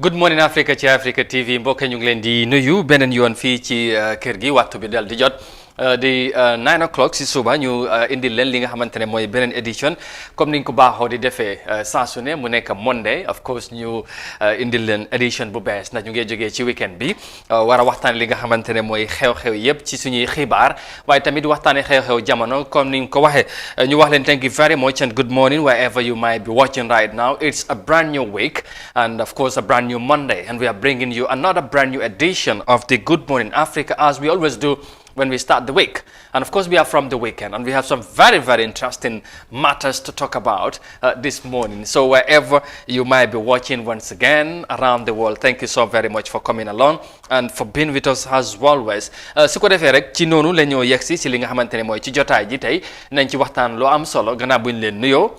Good morning Africa ci Africa TV mbokk ñu ngi leen di nuyu beneen yoon fii ci kër gi waxtu bi dal di jot di 9 o'clock si suba ñu indil leen li nga xamante ne mooy beneen édition comme niñ ko baaxoo di defee saa su ne mu nekk Monday of course ñu indil leen édition bu bees na ñu ngi jógee ci weekend bi war a waxtaan li nga xamante ne mooy xew-xew yëpp ci suñuy xibaar waaye tamit waxtaanee xew-xew jamono comme niñ ko waxee ñu wax leen thank you very much and good morning wherever you might be watching right now. It's a brand new week and of course a brand new Monday, and we are bringing you another brand new edition of the Good Morning Africa as we always do when we start the week. And of course we are from the weekend and we have some very interesting matters to talk about this morning. So wherever you might be watching once again around the world, thank you so very much for coming along and for being with us as always. su ko defee rek ci noonu la ñoo yegsi si li nga xamante ne mooy ci jotaay ji tey nañ ci waxtaan lu am solo gannaaw buñ leen nuyoo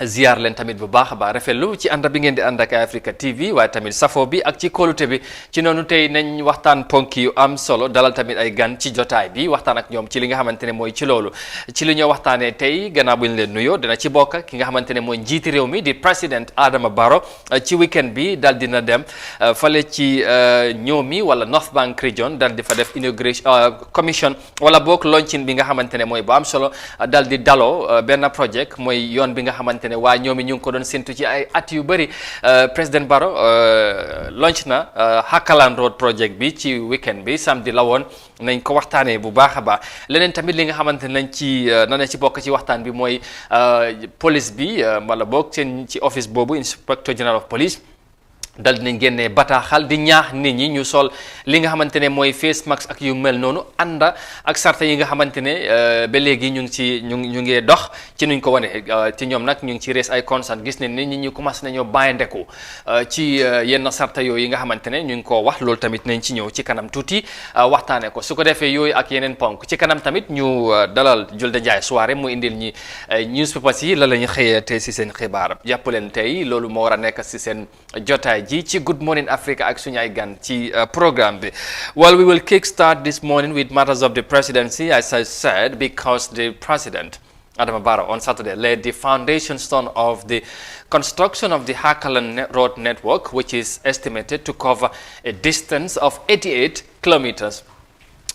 ziar leen tamit bu baax a baax rafetlu ci ànd bi ngeen di ànd ak Africa TV waaye tamit safo bi ak ci kóolute bi ci noonu tey nañ waxtaan ponk yu am solo dalal tamit ay gan ci jotaay bi waxtaan ak ñoom ci li nga xamante ne mooy ci loolu ci li ñoo waxtaanee tey gannaaw bu ñu leen nuyoo dina ci bokk ki nga xamante ne mooy njiiti réew mi di président Adama Barrow ci weekend bi dal dina dem fale ci ñoomi wala North Bank Region dal di fa def inauguration commission wala boog launching bi nga xamante ne mooy bu am solo dal di daloo benn project mooy yoon bi nga xamante ne waa ñoomi ñu ngi ko doon séntu ci ay at yu bëri président Barrow launch na Hakaland Road project bi ci weekend bi samedi la woon nañ ko waxtaanee bu baax a baax leneen tamit li nga xamante ne nañ ci bokk ci waxtaan bi mooy police bi wala boog seen ci office boobu inspector general of police dal dinañ génnee bataaxal di ñaax nit ñi ñu sol li nga xamante ne mooy face mask ak yu mel noonu ànda ak sarta yi nga xamante ne ba léegi ñu ngi dox ci nuñ ko wane ci ñoom nag ñu ngi ci rees ay concern gis ne nit ñi ñu commencé nañoo bàyyandeku ci yenn sarta yooyu yi nga xamante ne ñu ngi koo wax loolu tamit nañ ci ñëw ci kanam tuuti waxtaane ko su ko defee yooyu ak yeneen ponk ci kanam tamit ñu dalal Julde Njaay soirée mu indil ñi newspapers yi la ñu xëyee tey si seen xibaar jàpp leen tey loolu moo war a nekk si seen jotaay ji ci Good Morning Africa ak suñu ay gan ci programme bi. Well, we will kickstart this morning with matters of the presidency, as I said, because the president Adama Barrow on Saturday laid the foundation stone of the construction of the Hakaland Road network, which is estimated to cover a distance of 88 kilometers.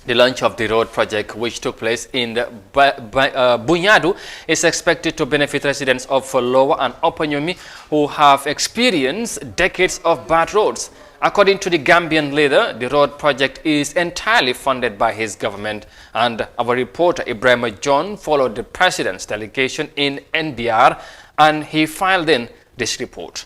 The launch of the road project, which took place in the Bunyadu, is expected to benefit residents of Lower and Upper Nyumi who have experienced decades of bad roads. According to the Gambian leader, the road project is entirely funded by his government, and our reporter Ibrahim John followed the president's delegation in NBR and he filed in this report.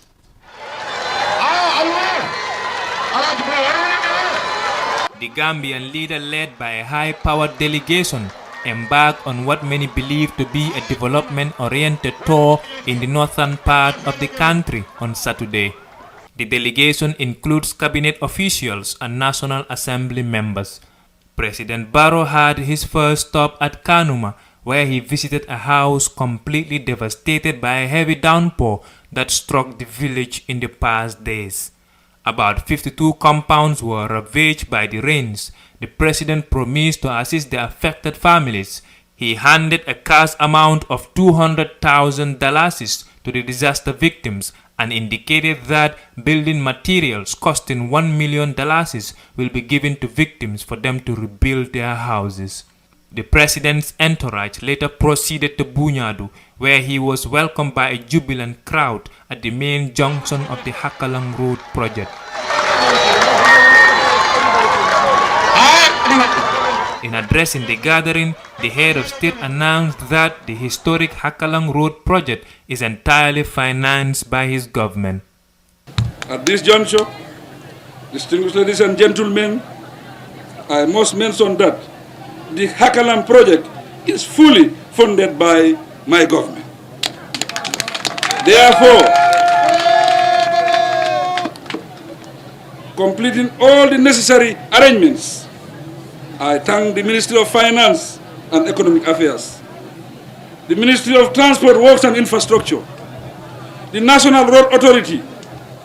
The Gambian leader, led by a high-powered delegation, embarked on what many believe to be a development-oriented tour in the northern part of the country on Saturday. The delegation includes cabinet officials and National Assembly members. President Barrow had his first stop at Kanuma, where he visited a house completely devastated by a heavy downpour that struck the village in the past days. About 52 compounds were ravaged by the rains. The president promised to assist the affected families. He handed a cash amount of $200,000 to the disaster victims and indicated that building materials costing $1 million will be given to victims for them to rebuild their houses. The president's entourage later proceeded to Bunyadu, where he was welcomed by a jubilant crowd at the main junction of the Hakaland Road project. In addressing the gathering, the head of state announced that the historic Hakaland Road project is entirely financed by his government. At this juncture, distinguished ladies and gentlemen, I must mention that the Hakaland project is fully funded by my government. Therefore, completing all the necessary arrangements, I thank the Ministry of Finance and Economic Affairs, the Ministry of Transport, Works and Infrastructure, the National Road Authority,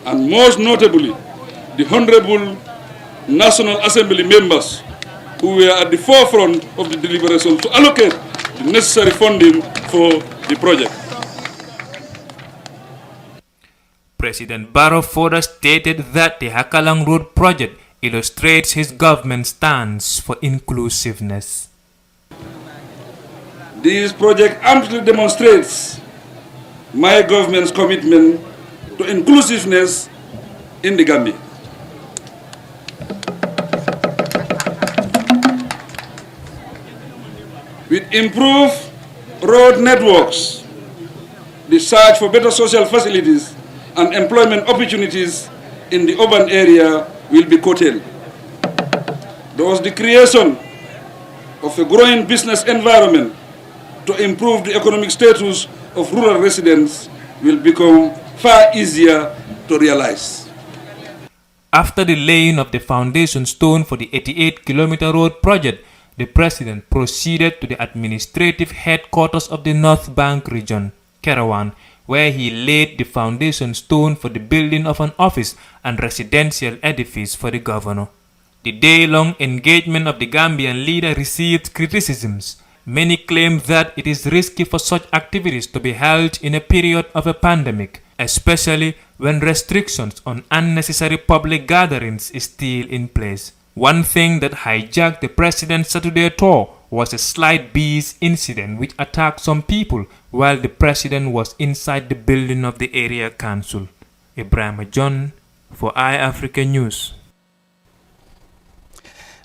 and most notably, the Honorable National Assembly members who were at the forefront of the deliberations to allocate the necessary funding for the project. President Barrow further stated that the Hakalang Road project illustrates his government's stance for inclusiveness. This project amply demonstrates my government's commitment to inclusiveness in the Gambia. With improved road networks, the search for better social facilities and employment opportunities in the urban area will be curtailed. Thus, the creation of a growing business environment to improve the economic status of rural residents will become far easier to realize. After the laying of the foundation stone for the 88-kilometer road project, the president proceeded to the administrative headquarters of the North Bank region, Kerawan, where he laid the foundation stone for the building of an office and residential edifice for the governor. The day-long engagement of the Gambian leader received criticisms. Many claim that it is risky for such activities to be held in a period of a pandemic, especially when restrictions on unnecessary public gatherings is still in place. One thing that hijacked the president's Saturday tour was a slight bees incident which attacked some people while the president was inside the building of the area council. Ibrahima John for iAfrica News.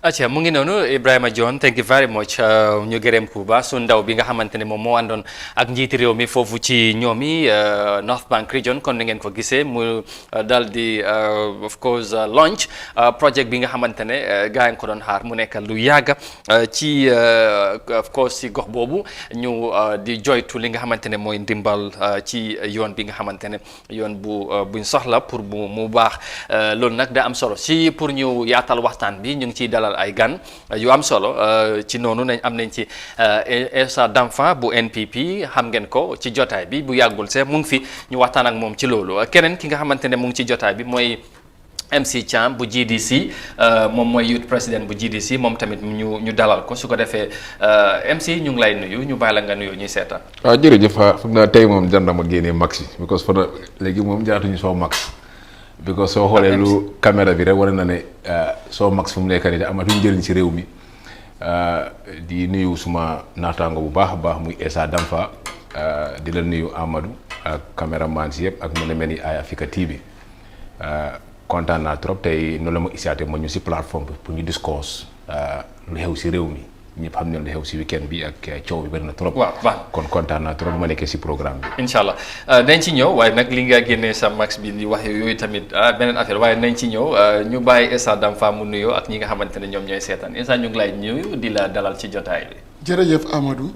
acca mu ngi noonu Ibrahima John thank you very much ñu gërëm ku ba su ndaw bi nga xamante ne moom moo àndoon ak njiiti réew mi foofu ci ñoomi North Bank Region kon ni ngeen ko gisee mu dal di of course launch project bi nga xamante ne gaa ngi ko doon xaar mu nekk lu yàgga ci of course ci gox boobu ñu di joytu li nga xamante ne mooy ndimbal ci yoon bi nga xamante ne yoon buñ soxla pour mu baax loolu nag da am solo si pour ñu yaatal waxtaan bi ñu ngi ciy dalal ay gan yu am solo ci noonu nañ am nañ ci Essa Damfa bu NPP xam ngeen ko ci jotaay bi bu yàggul see mu ngi fi ñu waxtaan ak moom ci loolu keneen ki nga xamante ne mu ngi ci jotaay bi mooy MC Cham bu GDC moom mooy youth président bu GDC moom tamit ñu dalal ko su ko defee MC ñu ngi lay nuyu ñu bàyyi la nga nuyu ñuy seetaan. waaw jërëjëf foog naa tey moom jar na ma génnee maxi because fa léegi moom jaatuñu soo max because soo xoolee lu caméra bi rek war na ne soo max fu mu nekk nii amatuñ njëriñ ci réew mi di nuyu suma naataango bu baax a baax muy Essa Damfa di la nuyu Amadou ak caméraman si yëpp ak mu ne mel ni iAfrica TV kontaan naa trop tey noonu la ma isaate ma ñu si plateforme bi pour ñu discours lu xew si réew mi ñëpp xam ne lu xew si weekend bi ak coow bi bëri na trop. waaw kon kontaan naa trop bu ma nekkee si programme bi. incha allah nañ ci ñëw waaye nag li nga génnee sa max bi di wax yooyu tamit beneen affaire waaye nañ ci ñëw ñu bàyyi Essa Damfa mu nuyoo ak ñi nga xamante ne ñoom ñooy seetaan Essa ñu ngi lay nuyu di la dalal ci jotaay bi. jërëjëf Amadou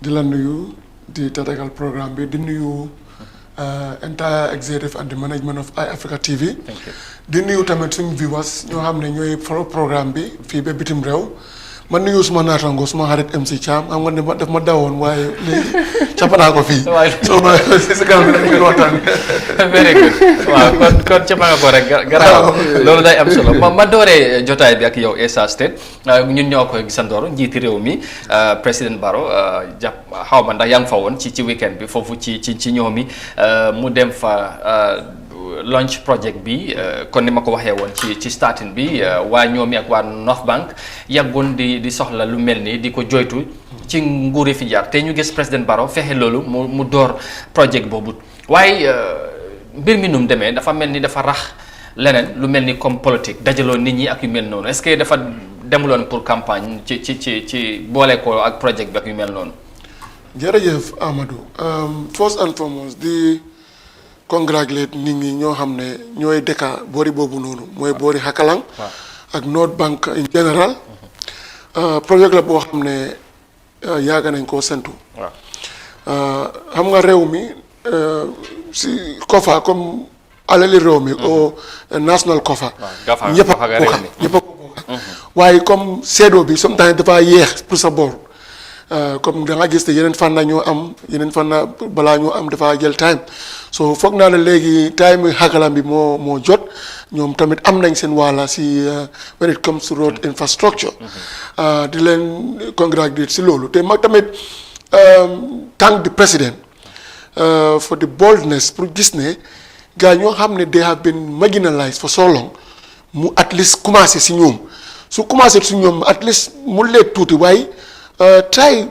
di la nuyu di tatagal programme bi di nuyu entire executive and the management of iAfrica TV. di nuyu tamit suñu viewers ñoo xam ne ñooy follow programme bi fii ba bitim réew. man nuyu suma naataango suma xarit MC Cham xam nga ne daf ma dawoon waaye léegi cappanaa ko fii. soo ma si kanam rek ngeen waxtaan. very good waaw kon cappa nga ko rek garaaw loolu day am solo ma dooree jotaay bi ak yow Essa State ñun ñoo koy gisandoor njiiti réew mi président Barrow jàpp xaw ma ndax yaa ngi fa woon ci weekend bi foofu ci ñoomi mu dem fa. launch project bi kon ni ma ko waxee woon ci starting bi waa ñoomi ak waa North Bank yàggoon di soxla lu mel ni di ko joytu ci nguuri fi jaar te ñu gis président Barrow fexe loolu mu door project boobu waaye mbir mi num demee dafa mel ni dafa rax leneen lu mel ni comme politique dajaloo nit ñi ak yu mel noonu est-ce que dafa demuloon pour campagne ci boole ko ak project bi ak yu mel noonu. jërëjëf Amadou first and foremost di congratulate nit ñi ñoo xam ne ñooy dëkka boori boobu noonu mooy boori Hakalang ak North Bank in general projet la boo xam ne yàgg nañ koo sentu xam nga réew mi si kofa comme alali réew mi o national kofa ñëpp a ko bokk waaye comme seedoo bi sometimes dafa yéex pour sa boor comme da nga gis te yeneen fànn ñoo am yeneen fànn balaa ñoo am dafa jël time so foog naa ne léegi time Hakalang bi moo jot ñoom tamit am nañ seen wàlla si when it comes to road infrastructure di leen congratulate si loolu te mag tamit thank the president for the boldness pour gis ne gars ñoo xam ne they have been marginalized for so long mu at least commencé si ñoom su commencé si ñoom at least mu leet tuuti waaye try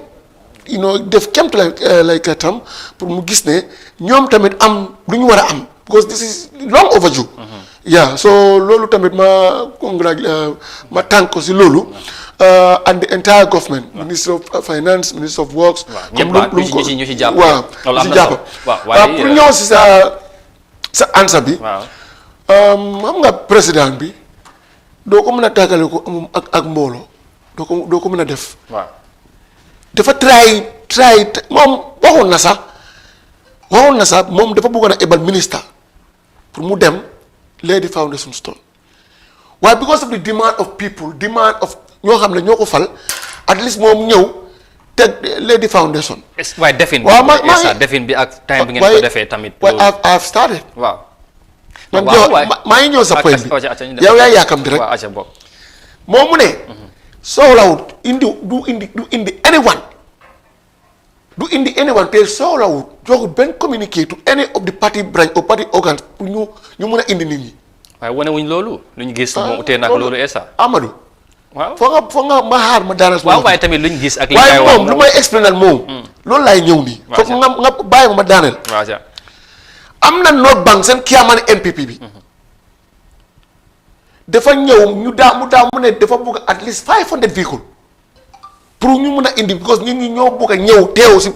def kemt like tam pour mu gis ne ñoom tamit am lu ñu war a am because this is long overdue. Yeah, so loolu tamit ma tànk ko si loolu and the entire government, Minister of Finance, Minister of Works. ñu ci jàpp. waaw ñu ci jàpp. pour ñëw si sa answer bi. xam nga président bi doo ko mën a tàggale ko ak mbooloo doo ko mën a def. waaw dafa try moom waxoon na sax moom dafa bëggoon a ebal ministre pour mu dem Lady Foundation Stone waaye because of the demand of ñoo xam ne ñoo ko fal at least moom ñëw teg Lady Foundation. waaye defin bi. waaw defin bi ak time bi ngeen ko defee tamit. waaye I've started. waaw. man maa ngi ñëw sa point bi yow yaa yaakamti rek. moom mu ne. soxlawut du indi anyone. du indi anyone te soxlawut joxut benn communiqué to any of the party branch or party organs pour ñu mën a indi nit ñi. waaye wane wuñ loolu. lu ñu gis moom utee na ak loolu esa. Amadou. waaw foo nga ma xaar ma daanaka. waaw waaye tamit lu ñu gis ak. li waaye moom lu may explainal moom. loolu laay ñëw nii. waaw foog nga bàyyi ma daaneel. waaw am na North Bank seen kiyaamaane NPP bi. dafa ñëw mu ne dafa bëgg at least 500 vehicles. pour ñu mun a indi because nit ñi ñoo bëgg a ñëw teew si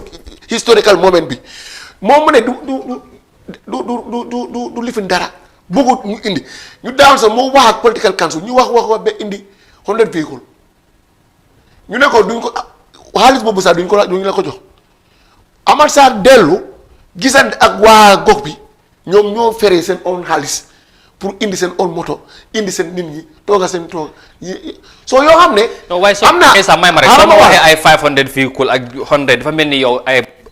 historical moment bi moom mu ne du lifin dara bëggut ñu indi ñu daawoon sax moo wax ak political council ñu wax ba indi 100 véhicules ñu ne ko duñ ko xaalis boobu sax duñ la ko jox Amat Sarr dellu gisante ak waa gox bi ñoom ñoo feree seen own xaalis pour indi seen own moto indi seen nit ñi tooga seen toog soo yoo xam ne. am na soo may ma rek soo ma waxee ay 500 véhicules ak 100 dafa mel ni yow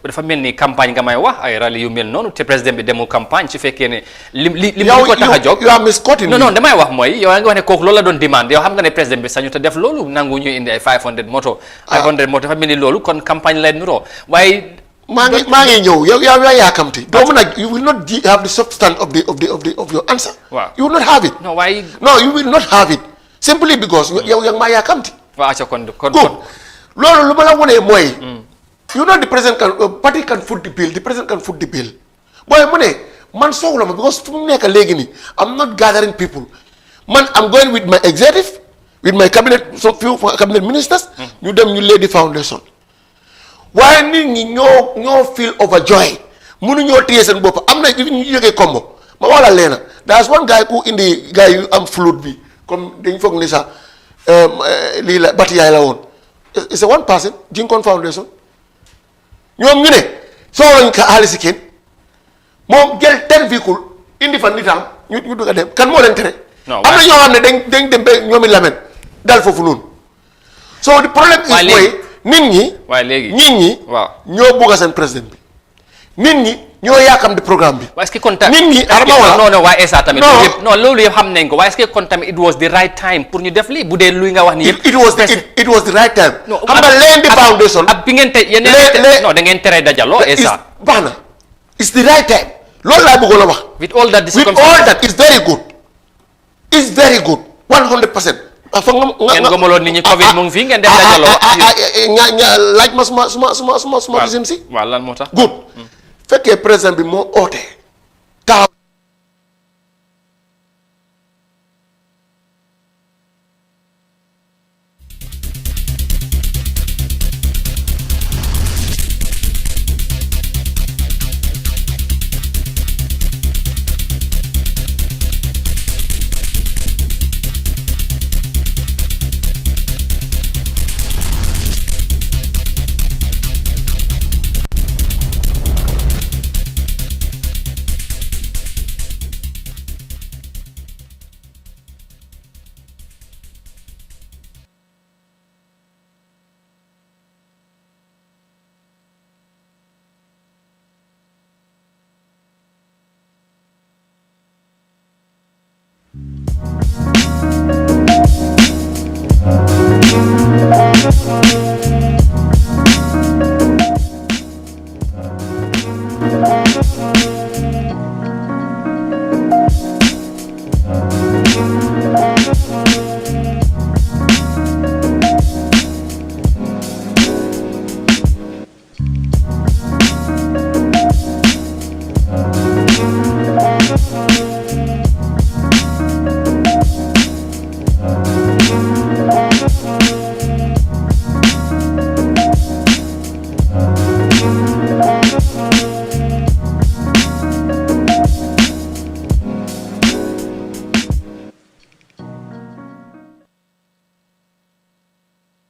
dafa mel ni campagne nga may wax ay rallye yu mel noonu te président bi demul campagne su fekkee ne li ko tax a jóg. yow misquoting non damay wax mooy yow yaa ngi wax ne kooku loolu la doon demande yow xam nga ne président bi sañu te def loolu nangu ñu indi ay 500 moto. 500 moto dafa mel ni loolu kon campagne lay nuroo waaye. maa ngi ñëw yow yaa yaakamti. doo mën a you will not have the substance of your answer. waaw you will not have it. non waaye. no you will not have it simply because yow yaa maa yaakamti. waaw acca kon loolu lu ma la wonee mooy. you know the president party can foot the bill the president can foot the bill booy mu ne man soxla ma because fu mu nekk léegi nii I'm not gathering people man I'm going with my executive with my cabinet few cabinet ministers. ñu dem ñu Lady Foundation. waaye nit ñi ñoo feel overjoyed mënuñoo téye seen bopp am na ñu jógee Kombo ma wax la leena that's one guy ku indi gars yu am flute bi comme dañ foog ni sax lii la batiyaay la woon it's a one person Jinkon Foundation ñoom ñu ne soxlañ ka xaalis si kenn moom jël 10 véhicules indi fa nitam ñu dugg a dem kan moo leen tere. am na ñoo xam ne dañ dem ba ñoomi lamen dal foofu noonu so the problem is mooy nit ñi. waaye léegi waaw ñoo bugg seen président bi nit ñi ñoo yaakam di programme bi. waaye est-ce que kon tamit nit ñi non waaye esa tamit. non loolu yëpp xam nañ ko waaye est-ce que kon tamit it was the right time pour ñu def lii bu dee luy nga wax ni yëpp. it was the right time. xam nga Lady Foundation. ak bi ngeen te yeneen non da ngeen tere dajaloo esa. baax na it's the right time loolu laa bëggoon a wax. with all that it's very good. it's very good 100%. ngeen gëmaloon nit ñi Covid mu ngi fi ngeen def dajaloo. laaj ma suma gisim si. waaw lan moo tax. good fekkee président bi moo oote taxaw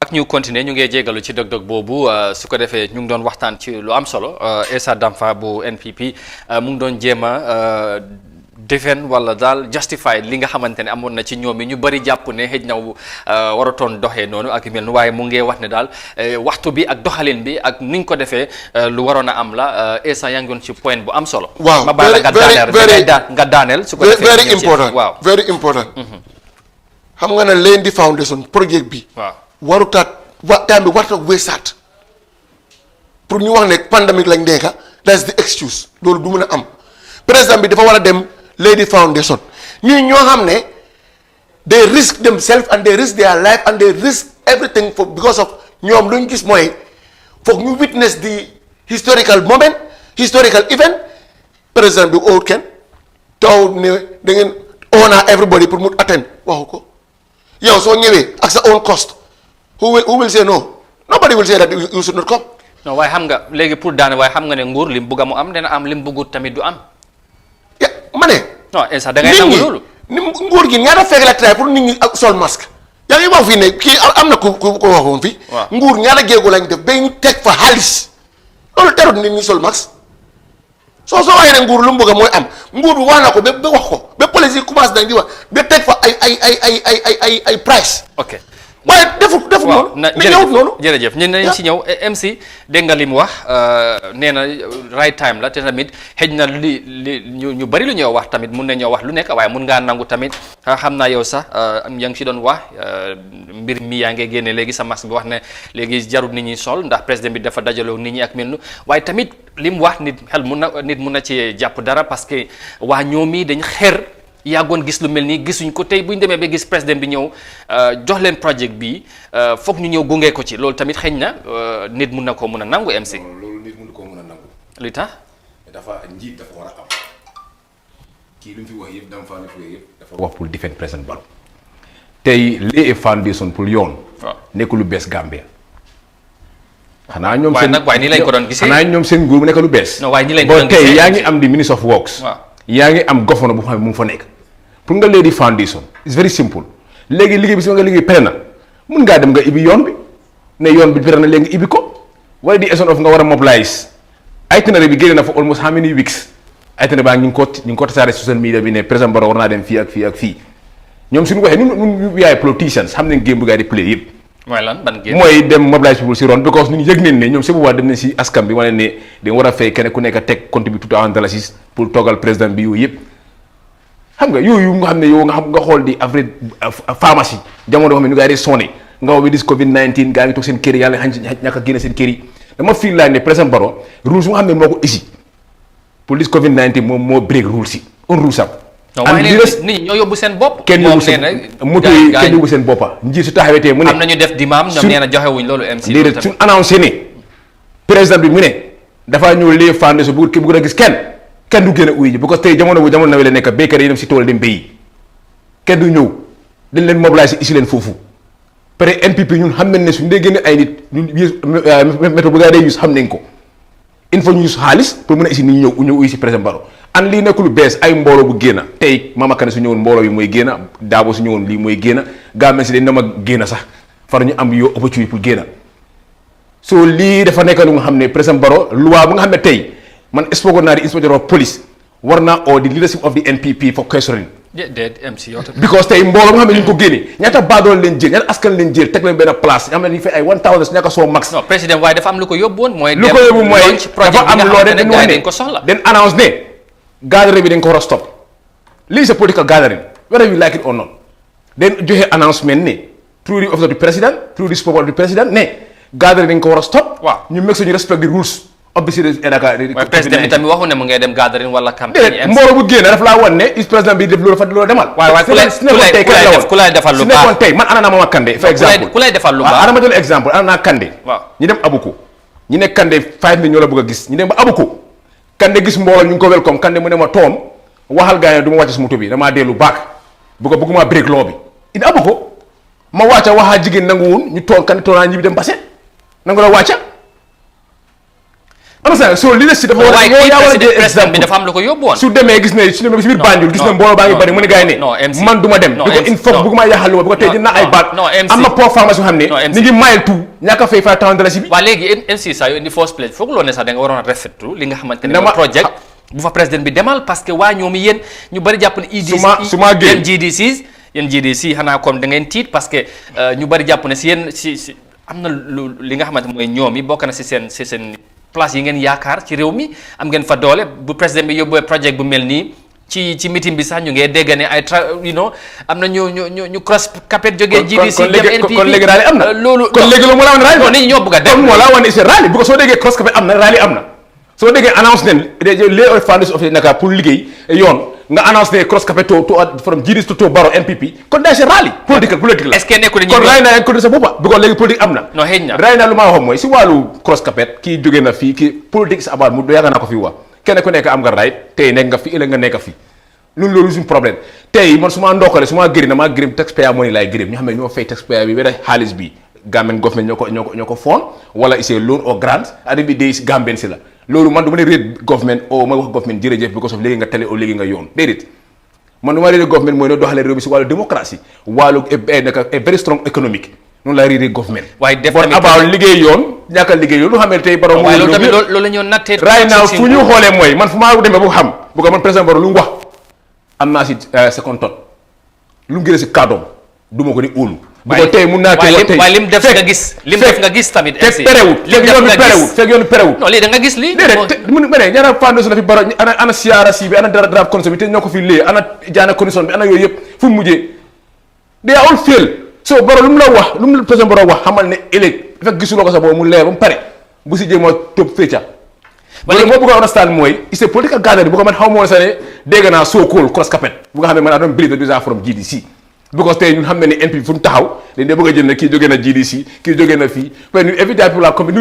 ak ñu continuer ñu ngi jégalu ci dog-dog boobu su ko defee ñu ngi doon waxtaan ci lu am solo Essa Damfa bu NPP mu ngi doon jéem a defend wala daal justify li nga xamante ne amoon na ci ñoom yi ñu bëri jàpp ne xëj na waratoon doxee noonu ak yu mel waaye mu ngi wax ne daal waxtu bi ak doxalin bi ak ni ñu ko defee lu waroon a am la Essa yaa ngi doon ci point bu am solo. waaw ma bàyyi la nga daaneel su ko defee very important waaw very important. xam nga ne Lendi Foundation projet bi. waaw warutaat time bi warut a weesaat pour ñu wax ne pandémique lañ nekka that's the excuse loolu du mën a am président bi dafa war a dem Lendi Foundation ñii ñoo xam ne they risk themselves and they risk their life and they risk everything for because of ñoom lu ñu gis mooy foog ñu witness the historical moment historical event président bi owut kenn taw ne da ngeen honor everybody pour mu attend waxu ko yow soo ñëwee ak sa own cost who will say no nobody will say that you should not come. non waaye xam nga léegi pour daane waaye xam nga ne nguur lim bugg a mu am dana am lim buggut tamit du am. ya ma ne. non Essa da ngay nangu loolu. ni nguur gi ñaata fekk la try pour nit ñi sol masque yaa ngi wax fii ne kii am na ku waxoon fii. waaw nguur ñaata jéego lañ def ba ñu teg fa xaalis loolu terut nit ñi sol masque soo waxee ne nguur lu mu bëgg mooy am nguur bi wax na ko ba wax ko ba police yi commencé nañ di wax ba teg fa ay price. ok. waaye defu noonu. na ñëwut noonu jërëjëf ñu nañ si ñëw MC dégg nga li mu wax nee na right time la te tamit xëj na li ñu bari lu ñoo wax tamit mun nañoo wax lu nekk waaye mun ngaa nangu tamit xam naa yow sax yaa ngi si doon wax mbir mi yaa ngi génne léegi sa masque bi wax ne léegi jarul nit ñi sol ndax président bi dafa dajaloo nit ñi ak mel nu waaye tamit li mu wax nit mun na ci jàpp dara parce que waa ñoom yi dañ xeer yàggoon gis lu mel nii gisuñ ko tey bu ñu demee ba gis président bi ñëw jox leen projet bi foog ñu ñëw gunge ko ci loolu tamit xëy na nit mun na koo mun a nangu MC. loolu nit mun koo mun a nangu. li tax. dafa njiit dafa war a am kii lu mu fi wax yëpp dama faa nekk yëpp dafa wax pour defend président Barrow tey lay foundation pour yoon. waaw nekk lu bees Gambia. xanaa ñoom waaye nag waaye nii lañ ko doon gisee xanaa ñoom seen nguur mu nekk lu bees. non waaye nii lañ ko doon tey gisee yaa ngi am di ministre of works. waaw yaa ngi am governor bu xam ne mu ngi fa nekk. pour nga lay di foundation it's very simple léegi liggéey bi si nga liggéey pare na mun ngaa dem nga ibi yoon bi ne yoon bi pare na léegi nga ibi ko wala di essence of nga war a mobilize itinéraire bi génne na fa almost how many weeks itinéraire baa ñu ngi ko tasaare social media bi ne président Barrow war naa dem fii ak fii ak fii ñoom suñu waxee ñun yaay politicians xam nañ game bu gaa di play yëpp. mooy lan ban game mooy dem mobilize people si ron because ñun yëg nañ ne ñoom si boobaa dem nañ si askan bi wane ne da nga war a fay kenn ku nekk teg contribute $2,000 pour toggal président bi yooyu yëpp. xam nga yooyu nga xam ne yow nga xool di average pharmacie jamono yoo xam ne ñu gaa yi sonné nga wax bi dis Covid 19 gaa ngi toog seen kër yi yàlla ñàkk a génn seen kër yi dama fii laaj ne président Barrow rules yu nga xam ne moo ko isi pour dis Covid 19 moom moo break rules yi un rules am. waaye nit ñi ñoo yóbbu seen bopp. kenn yóbbu seen moto yi kenn yóbbu seen boppa njiit su taxawee tee mu ne am na ñu def dimaam ñoom nee na joxewuñ loolu MC. déedéet suñ annoncé ne président bi mu ne dafaa ñëw lee fànn su bu gën a gis kenn du gën a uyu ji parce que tey jamono nawet la nekk béykat yi dem si tool dem béyi kenn du ñëw dañ leen mobiliser isi leen foofu pare NPP ñun xam nañ ne suñ dee génne ay nit ñun méthode bu gaa day use xam nañ ko il faut ñu use xaalis pour mën a isi nit ñëw uyu si président Barrow an lii nekk lu bees ay mbooloo bu génn tey Mama Kane su ñëwoon mbooloo bi mooy génn Daabo su ñëwoon lii mooy génn gaa si dañ na ma génn sax far ñu am yoo opportunité pour génn so lii dafa nekk lu nga xam ne président Barrow loi bu nga xam ne tey man exposé naa di inspector of police war naa oo di leadership of the NPP for questioning. déet MC yow tamit. because tey mbooloo nga xam ne ñu ngi ko génne ñaata baadool leen jël ñaata askan leen jël teg leen benn place nga xam ne dañuy fay ay 1000 su ñàkk a soo max. non président waaye dafa am lu ko yóbbu woon. mooy lu ko yóbbu mooy dafa am loo dañ ko soxla. den announce ne gathering bi dañ ko war a stop lii c'est political gathering whether you like it or not den joxe announcement ne through the office of the president through the support of the president ne gathering dañ ko war a stop. waaw ñu make sure ñu respect the rules. obviously waaye président bi tamit waxu ne mu ngay dem gathering wala campagne. mbooloo bu génn daf laa wan ne is président bi def loolu fa loolu demal. waaye ku lay defal lu baax su nekkoon tey man ana naa Mama Kandeh for exemple ku lay defal lu baax ana ma jël exemple ana naa Kandeh. waaw ñu dem Abuko ñu ne Kandeh 5 minutes ñoo la bëgg a gis ñu dem ba Abuko Kandeh gis mbooloo ñu ngi ko welcome Kandeh mu ne ma toom waxal gaa yi du ma wàcc si moto bi damaa dellu baak bëgguma break law bi in Abuko ma wàcca waxaa jigéen nangu woon ñu toog Kandeh toog naa ñibbi dem Basse nangu la wàcca understand so leadership dafa war a yow yaa war a jël président bi exemple dafa am lu ko yóbbu woon su demee gis ne su demee si biir Banjul gis ne mbooloo baa ngi bari mu ne gars yi ne man du ma dem bi ko il faut bëgg maa yaxal lu ma bi ko tey dina ay baat am na port pharmacie yoo xam ne ni ngi mayel tout ñàkk a fay $500 bi waa léegi MC saa yu indi first place foog loo ne sax da nga waroon a rafetlu li nga xamante ne projet bu fa président bi demal parce que waa ñoom yéen ñu bari jàpp ne yéen GDC xanaa comme da ngeen tiit parce que ñu bari jàpp ne si yéen si am na lu li nga xamante mooy ñoom yi bokk na si seen place yi ngeen yaakaar ci réew mi am ngeen fa doole bu président bi yóbbee projet bu mel nii ci meeting bi sax ñu ngee dégg ne ay am na ñu cross capet jógee GDC dem NPP kon léegi rally am na loolu kon léegi loolu moo la wane rally non nit ñi ñoo bëgg a dem moo la wane c'est rally bu ko soo déggee cross capet am na rally am na soo déggee annonce nen les founders of naka pour liggéey yoon nga annonce ne cross capet to from GDC to Barrow NPP kon daa c'est rally politique la est-ce que nekkul kon ray naa ko sa boppa bu ko léegi politique am na non xëy na ray naa lu ma wax mooy si wàllu cross capet kii jógee na fii kii politique is about mu yàgg naa ko fii wax kenn ku nekk am nga right tey nekk nga fi ëllëg nga nekk fi loolu suñu problème tey man su ma ndokkale su ma gërëm damaa gërëm taxpayer money laay gërëm ñoo xam ne ñoo fay taxpayer bi weda xaalis bi Gambian government ñoo ko fond wala c'est loan or grant at bi day Gambian si la loolu man du ma ne réet government o ma wax government jërëjëf because of léegi nga télé o léegi nga yoon déedéet man du ma réet government mooy ne doxalee réew bi si wàllu démocratie wàllu naka very strong économique noonu laa réeré government waaye def tamit about liggéey yoon ñàkk a liggéey yoon lu xam ne tey Barrow waaye loolu tamit loolu la ñoo nattee right now fu ñu xoolee mooy man fu maa demee bu xam bu ko man président Barrow lu mu wax am naa si second thought lu mu gënee si kàddoom du ma ko di óolu bu ko tey mun naa tey waaye lim def nga gis tamit fekk fekk yoon perewut non lii da nga gis lii déedéet mu ne ñaara foundation la fi Barrow ana CRC bi ana draft condition bi te ñoo ko fi lée ana jaana condition bi ana yooyu yëpp fu mu mujjee they are all fail so Barrow lu mu la wax lu mu président Barrow wax xamal ne ëllëg fekk gisuloo ko sax boobu mu leer ba mu pare bu si jéem a topp fécca loolu moo bëgg a understand mooy it's a political gathering bu ko man xaw ma woon sax ne dégg naa so called cross capet bu nga xam ne man I don't believe that these are from GDC because tey ñun xam ne ne NPP fu mu taxaw dañ dee bëgg a jël ne kii jógee na GDC kii jógee na fii mais ñun every day people are coming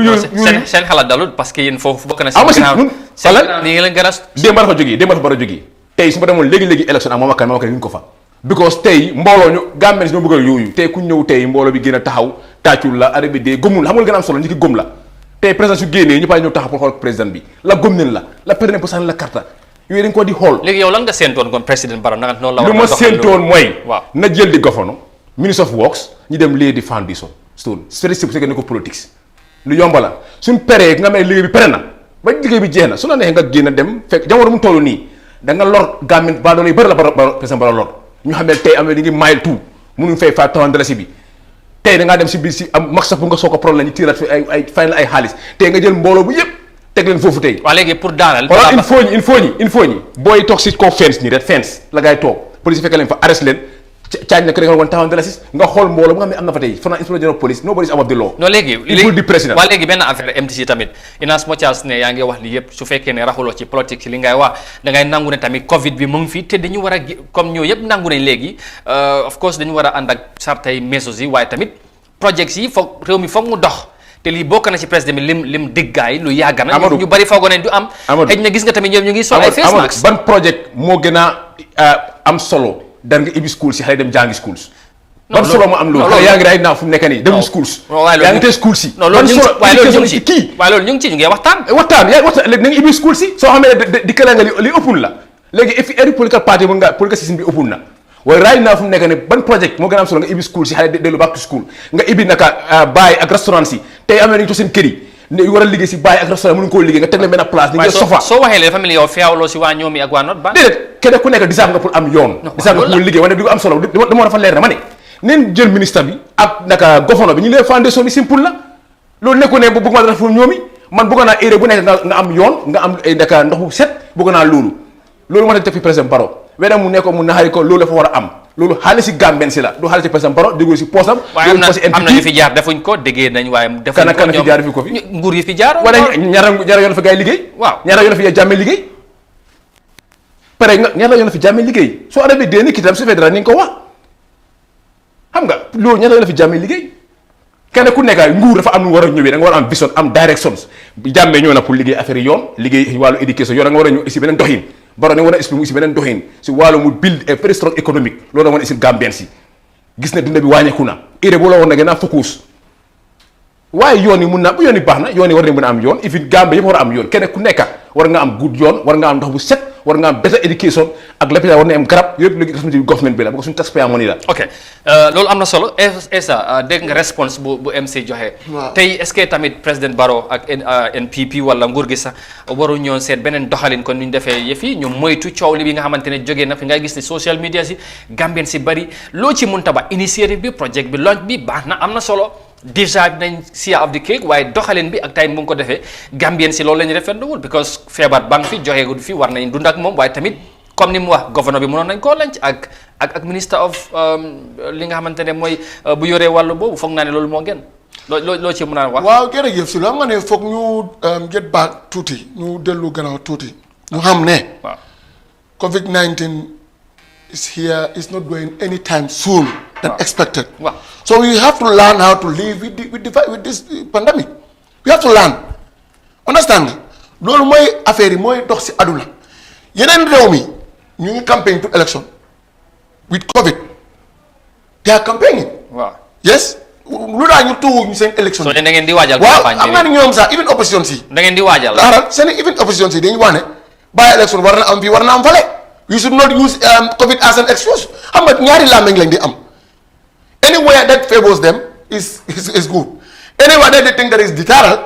seen xalaat dalul parce que yéen foofu bokk na ñun xalaat ni ngeen gën a démb dafa jógee tey su ma demoon léegi élection ak Mama Kane ñu ko fa because tey mbooloo ñu Gambien ñoo bëgg a yooyu tey ku ñëw tey mbooloo bi gën a taxaw tàccul la arabi dee gëmul xam nga gën a am solo ñi ki gëm la tey président su génnee ñu pare ñëw taxaw pour xool président bi la gëm nañ la président pour sànni la carte yooyu dañ ko di xool léegi yow lan nga séentoon kon président Barrow nanga noonu la war lu ma séentoon mooy waaw na jël di governo ministre of works ñu dem lii di foundation stone spécifique c'est que ne ko politique lu yomba la suñ peree nga xam ne liggéey bi pere na ba liggéey bi jeex na su la neexee nga génn dem fekk jamono mu toll nii da nga lor Gambien ba doole yu bëri la président Barrow lor ñu xam ne tey am na di ngi mile tout mënuñ fay $500 bi tey da ngaa dem si biir si am max sax bu nga soog a problème ñu tiiraat fi ay fay la ay xaalis tey nga jël mbooloo bu yëpp teg leen foofu tey. waaw léegi pour daanal. voilà il faut ñi booy toog si kaw fence nii rek fence la ngay toog police fekk leen fa arrest leen caaj na ko da nga woon $1,000 nga xool mbooloo bu nga xam ne am na fa tey fana inspecteur general police nobody is above the law. non léegi il faut di président. waaw léegi benn affaire MTC tamit Inas Mochas ne yaa ngi wax li yëpp su fekkee ne raxuloo ci politique ci li ngay wax da ngay nangu ne tamit Covid bi mu ngi fi te dañu war a comme ñoo yëpp nangu nañ léegi of course dañu war a ànd ak sartay mesos yi waaye tamit projets yi foog réew mi foog mu dox. te lii bokk na ci président bi lim diggaay lu yàgg na. Amadou ñu bari foogoo ne du am. Amadou xëy na gis nga tamit ñoom ñu ngi sol ay face mask. ban projet moo gën a am solo dan nga ibbi schools si xale dem jàngi schools. ban solo moo am loolu xale yaa ngi day naaw fu mu nekk nii dem schools. yaa ngi tey schools si. non loolu ñu ngi waaye loolu ñu ngi ci waaye loolu ñu ngi ci ñu ngi waxtaan. léegi na nga ibbi schools si soo xamee ne di këla nga li ëppul la léegi every political party mën nga political system bi ëppul na waaye right now fu mu nekk ne ban projet moo gën a am solo nga ibbi school si xale dellu back to school nga ibbi naka baay ak restaurant si tey am na ñu toog seen kër yi ne war a liggéey si baay ak restaurant mënuñu koo liggéey nga teg leen benn place ni nga sofa soo waxee lee dafa mel ni yow feewloo si waa ñoom yi ak waa not ba déedéet kenn ku nekk disaab nga pour am yoon disaab nga pour liggéey wane di ko am solo dama dafa leer na ma ne neen jël ministre bi ak naka gouverneur bi ñu leen foundation bi simple la loolu nekku ne bëgg ma def pour ñoom yi man bëgg naa area bu nekk nga am yoon nga am naka ndox bu set bëgg naa loolu ma tax teg fi président Barrow wena mu nekko mu naxari ko loolu dafa war a am loolu xaalis si Gambien si la du xaalis si président Barrow déggoo si poosam waaye am na ñu fi jaar defuñ ko déggee nañ waaye defuñ ko kan fi jaar fi ko fi nguur yi fi jaar wala ñaara yoon fa gars yi liggéey waaw ñaara yoon fi jàmmee liggéey pare nga ñaara yoon fi jàmmee liggéey soo arabee dee ni ki tam su fee dara ni nga ko wax xam nga loolu ñaara yoon fi jàmmee liggéey kenn ku nekk nguur dafa am nu war a ñëwee da nga war a am vision am directions jàmmee ñëw na pour liggéey affaire yi yoon liggéey wàllu éducation yoon da nga war a ñëw si beneen doxin Barrow ne war a expliquer si beneen doxin si wàllu mu build a very strong économique loolu da war a isil Gambien si gis ne dund bi wàññeeku na urée boo la woon na gën a focus waaye yoon yi mun na bu yoon yi baax na yoon yi war nañ mën a am yoon if it Gambie yëpp war a am yoon kenn ku nekk war nga am good yoon war nga am ndox bu set war nga am better education ak lépp war na am garab yëpp léegi responsabilité government bi la parce que suñu taxpayer money la. ok loolu am na solo Essa dégg nga réponse bu MC joxe. tey est-ce que tamit président Barrow ak NPP wala nguur gi sax waru ñoo seet beneen doxalin kon ni ñu defee yëf yi ñu moytu coow li bi nga xamante ne jógee na fi nga gis ne social media si Gambien si bari loo ci mënta ba initiative bi projet bi launch bi baax na am na solo. déjà nañ share of the cake waaye doxalin bi ak time bu nga ko defee Gambien si loolu la ñu rafetluwul because feebar baa ngi fi joxeegul fi war nañ dund ak moom waaye tamit comme ni mu wax gouverneur bi mënoon nañ koo lanc ak minister of li nga xamante ne mooy bu yoree wàllu boobu foog naa ne loolu moo gën loo ci mën a wax. waaw jërëjëf si lu xam nga ne foog ñu get back tuuti ñu dellu gannaaw tuuti ñu xam ne. waaw COVID-19 is here, is not going anytime soon than expected. Wow. So we have to learn how to live with this pandemic. We have to learn. Understand? Loolu mooy affaire yi mooy dox si aduna. Yeneen réew mi ñu ngi campaign to election with COVID. They are campaigning. waaw Yes. Lu daa ñu tuwu ñu seen election. so da ngeen di waajal. waaw campagne am naa ne ñoom sax even opposition si. da ngeen di waajal. Xaaral seen even opposition si dañu wax ne by election war na am fii war na am fale. You should not use COVID as an excuse. Xam nga ñaari làmmiñ lañ di am. Anywhere that favors them is good. Anywhere that they think that is deterrent,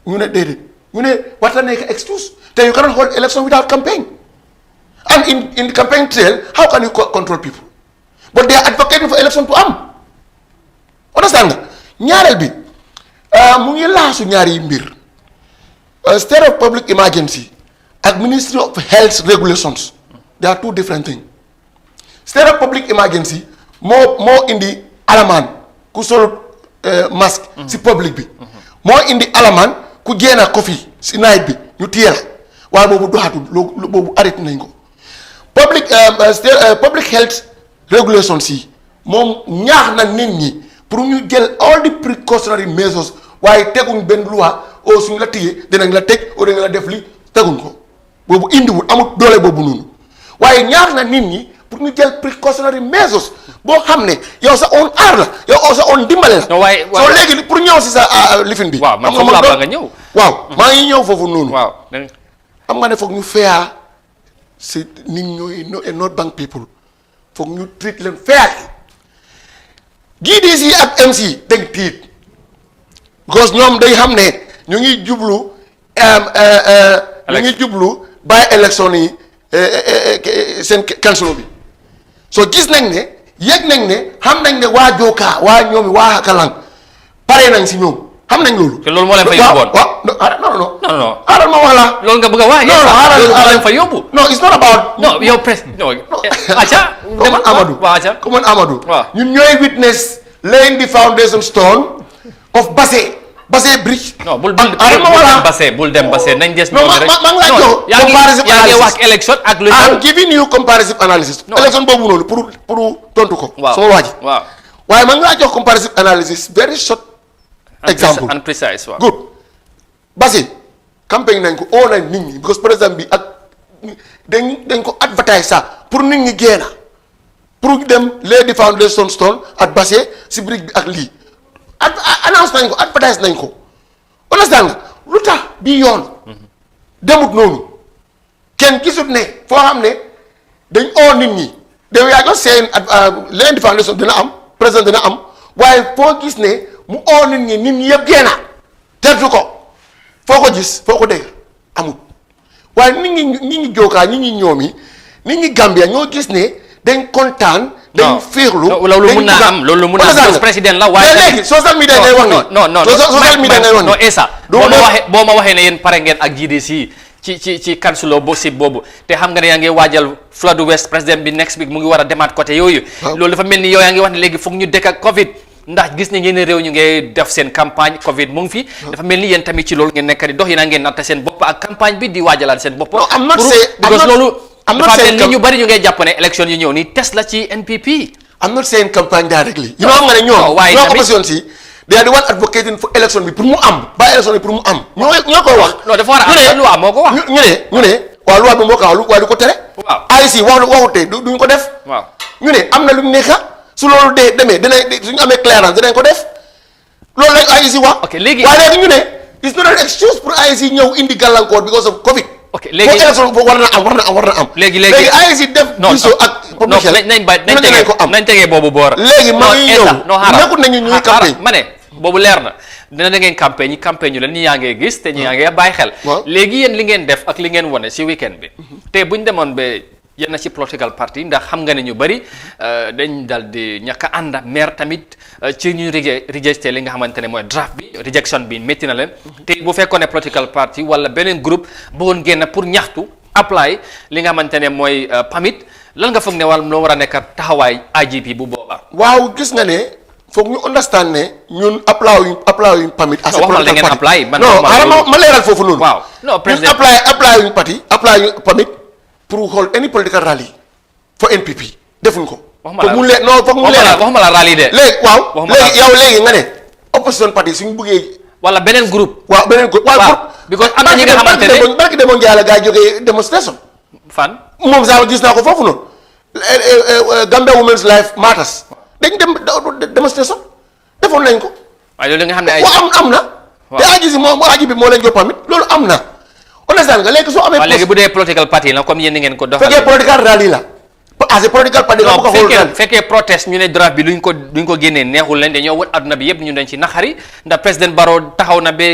ñu ne déedéet ñu ne war na nekk excuse. Then you cannot hold election without campaign. And in the campaign trail, how can you control people? But they are advocating for election to am. Understand nga ñaareel bi mu ngi laasu ñaari mbir. State of public emergency ak Ministry of Health regulations. There are two different things. State of public emergency moo indi alamaan ku sol masque si public bi moo indi alamaan ku jéena coffee si night bi ñu téye la waaye boobu doxatul boobu arrêté nañ ko public health regulations yi moom ñaax na nit ñi pour ñu jël all the precautionary measures waaye teguñ benn loi oo suñu la téye dinañ la teg oo dinañ la def li teguñ ko boobu indiwul amul doole boobu noonu waaye ñaax na nit ñi pour ñu jël precautionary measures boo xam ne yow sa own aar la yow sa own dimbale la. waaye soo léegi pour ñëw si sa lifin bi. waaw man foofu laa bëgg nga ñëw. waaw maa ngi ñëw foofu noonu. waaw xam nga ne foog ñu fair si nit ñooy North Bank people foog ñu treat leen fair GDC ak MC dañ tiit because ñoom day xam ne ñu ngi jublu by élection yi seen council bi so gis nañ ne yëg nañ ne xam nañ ne waa Joka waa ñoomi waa Hakalang pare nañ si ñoom xam nañ loolu. te loolu moo leen fa yóbbuwoon. non. xaaral ma wax la. loolu nga bëgg a wax. non loolu moo leen fa yóbbu. non it's not about. non yow presque non. acca. Comme Amadou waaw acca. comme Amadou. waaw ñun ñooy witness laying the foundation stone of Basse Bridge. non bul dem Basse nañ des. non ma ngi laa jox comparative yaa ngi wax élection ak lu I'm giving you comparative analysis. élection boobu noonu pour tontu ko. waaw sama waa ji. waaw waaye ma ngi laa jox comparative analysis very short example and precise waaw. good Basse campagne nañ ko oo nañ nit ñi because président bi ak dañ ko advertise sax pour nit ñi génn pour dem lay di foundation stone ak Basse si brique bi ak lii annonce nañ ko advertise nañ ko understand nga lu tax bii yoon demut noonu kenn gisut ne foo xam ne dañ oo nit ñi daw yaa jox seen leen di foundation dina am président dina am waaye foo gis ne mu oo nit ñi yëpp génna tertu ko foo ko gis foo ko dégg amut waaye nit ñi Joka nit ñi ñoomi nit ñi Gambia ñoo gis ne dañ kontaan dañ féexlu loolu mun naa am loolu mun naa am président la waaye léegi social media ngay wax ni non social media ngay wax ni non Essa boo ma waxee ne yéen pare ngeen ak GDC ci council bo site boobu te xam nga ne yaa ngi waajal flood west président bi next week mu ngi war a demaat côté yooyu loolu dafa mel ni yow yaa ngi wax ne léegi foog ñu dëkk ak Covid ndax gis nañ yeneen réew ñu ngay def seen campagne Covid mu ngi fi dafa mel ni yéen tamit ci loolu ngeen nekk di dox yéen a ngeen natta seen bopp ak campagne bi di waajalaat seen bopp because loolu dafa mel ni ñu bari ñu ngay jàpp ne élection yi ñëw ni test la ci NPP. I'm not saying campagne directly. You know xam nga ne ñoo opposition si they are the one advocating for election bi pour mu am ba élection bi pour mu am ñoo koy wax. non dafa war a am loi moo ko wax. ñu ne waaw loi bi moo ko wax waaye du ko tere. waaw AIC waxute duñ ko def. waaw ñu ne am na lu ñu nekk su loolu demee suñu amee clearance dinañ ko def loolu lañ IEC wax. ok léegi waaye léegi ñu ne it's not an excuse pour IEC ñëw indi gàllankoor because of Covid. ok léegi foofu élection foofu war na am. léegi IEC def. diisoo ak population nañ tegee boobu boor. léegi maa ngi ñëw nekkut nañu ñuy campagne. ma ne boobu leer na dina da ngeen campagne ñu leen ñi yaa ngee gis te ñi yaa ngee bàyyi xel. léegi yéen li ngeen def ak li ngeen wone si weekend bi. te buñ demoon ba yenn ci political party ndax xam nga ne ñu bëri dañ dal di ñàkk a ànd maire tamit ci ñu rejeté li nga xamante ne mooy draft bi rejection bi métti na leen. te bu fekkoon ne political party wala beneen groupe bëggoon génn pour ñaxtu apply li nga xamante ne mooy permit lan nga foog ne wàllum loo war a nekk taxawaay IGP bu boobaa. waaw gis nga ne foog ñu understand ne ñun apply yuñ permit. as a political party non ma leeral foofu noonu. waaw non président ñun apply yuñ permit pour xool any political rally for NPP defuñ ko. waxuma la rally de. léegi nga ne opposition party suñu bëggee. wala beneen groupe. waaw beneen groupe waaw because am na ñi nga xamante ne barki demoon Ndiaye la gaa yi jógee démonstration. fan. moom sax gis naa ko foofu noonu. Gambia Women's Life Matters. dañ dem démonstration defoon nañ ko. waaye loolu nga xam ne ay. am na. te aji bi moo leen jox permit loolu am na. understand nga léegi soo amee. waaw léegi bu dee political party la comme yéen ni ngeen ko doxalee. fekkee political rally la. as a political party la bu ko xool fekkee protest ñu ne draft bi duñ ko génnee neexul leen dañoo wër adduna bi yëpp ñu dañ ci naxari ndax président Barrow taxaw na ba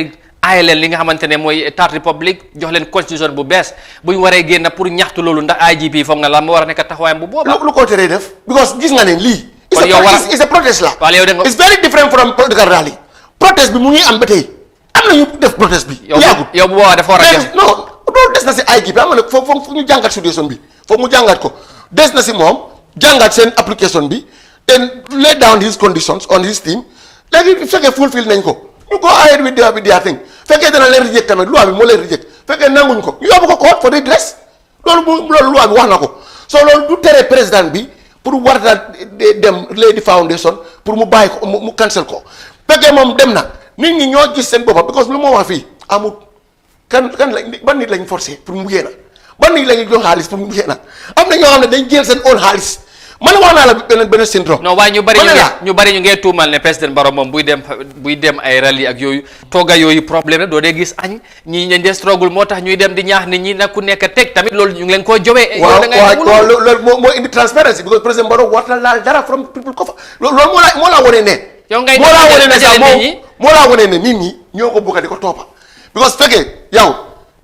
aaye leen li nga xamante ne mooy Third Republic jox leen constitution bu bees bu ñu waree génn pour ñaxtu loolu ndax IGP foog nga la mu war a nekk taxawaayam bu boobaa. lu ko teree def because gis nga ne lii. kon yow is a protest la. waaw yow de nga it's very different from political rally. protest bi mu ngi am ba tey am na ñu def protest bi. yow bu boobaa dafa war a def non loolu des na si IGP am na foog ñu jàngat situation bi foog mu jàngat ko des na si moom jàngat seen application bi then lay down his conditions on his team léegi fekkee fulfill nañ ko ñu go ahead with their thing fekkee dana leen reject tamit loi bi moo leen reject fekkee nanguñ ko ñu yóbbu ko court for redress loolu loi bi wax na ko so loolu du tere président bi pour war na dem Lady Foundation pour mu bàyyi ko mu cancel ko fekkee moom dem na nit ñi ñoo gis seen boppam because lu moo wax fii amul kan lañ ban nit lañ forcé pour mu génn ban nit lañu jox xaalis pour mu génn am na ñoo xam ne dañ jël seen own xaalis man wax naa la benn syndrome. non waaye ñu bari ñu ngee tuumal ne président Barrow moom buy dem ay rallye ak yooyu tooga yooyu problème la doo dee gis añ ñi ñu dee struggle moo tax ñuy dem di ñaax nit ñi nag ku nekk teg tamit loolu ñu ngi leen koo jowee. waaw loolu moo indi transparency because président Barrow war na laal dara from people ko fa loolu moo laa wane ne. yow ngay moo laa wane ne nit ñi ñoo ko bëgg di ko toppa because fekkee yow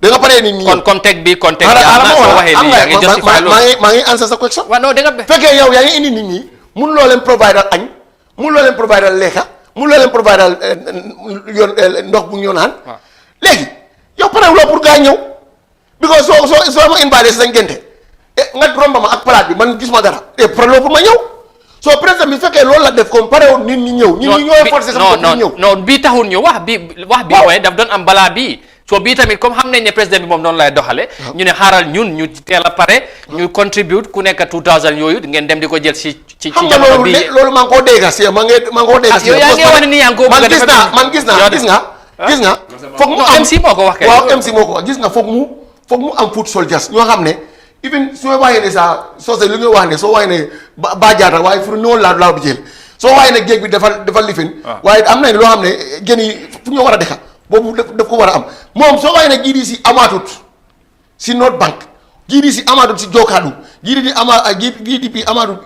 da nga paree nit ñi. kon contexte bi contexte bi am na soo waxee lii yaa ngi justify loolu maa ngi answer sa question. waaw non da nga fekkee yow yaa ngi indi nit ñi mun loo leen provider añ mun loo leen provider lekka mun loo leen provider yoon ndox bu ñu naan. léegi yow pare loo pour gaa ñëw because soo ma invité si sa ngénte nga romba ma ak palaat bi man gis ma dara pare loo pour ma ñëw soo président bi fekkee loolu la def comme pare woon nit ñi ñëw. nit ñi ñooy forcé sama bopp ñëw non bii taxul ñu wax bi mooy daf doon am balaa bii. so bii tamit comme xam nañ ne président bi moom noonu lay doxale ñu ne xaaral ñun ñu teel a pare ñu contribute ku nekk 2000 yooyu ngeen dem di ko jël ci jamono bii loolu maa ngi koo dégg si maa ngi koo dégg si yow yaa ngi wane ni yaa ngi ko bëgg a man gis nga foog mu am MC moo ko wax kay waaw MC moo ko wax gis nga foog mu am foot soldiers ñoo xam ne even su ma waxee ne sa soo se lu nga wax ne soo waxee ne ba jaata waaye fu ñoo laaw di jël soo waxee ne géej bi dafa lifin waaye am na loo xam ne gën yi fu ñoo war a dëkka boobu daf ko war a am moom soo waxee ne GDC amaatut si North Bank GDC amaatut si Jokkaadu GDP amaatut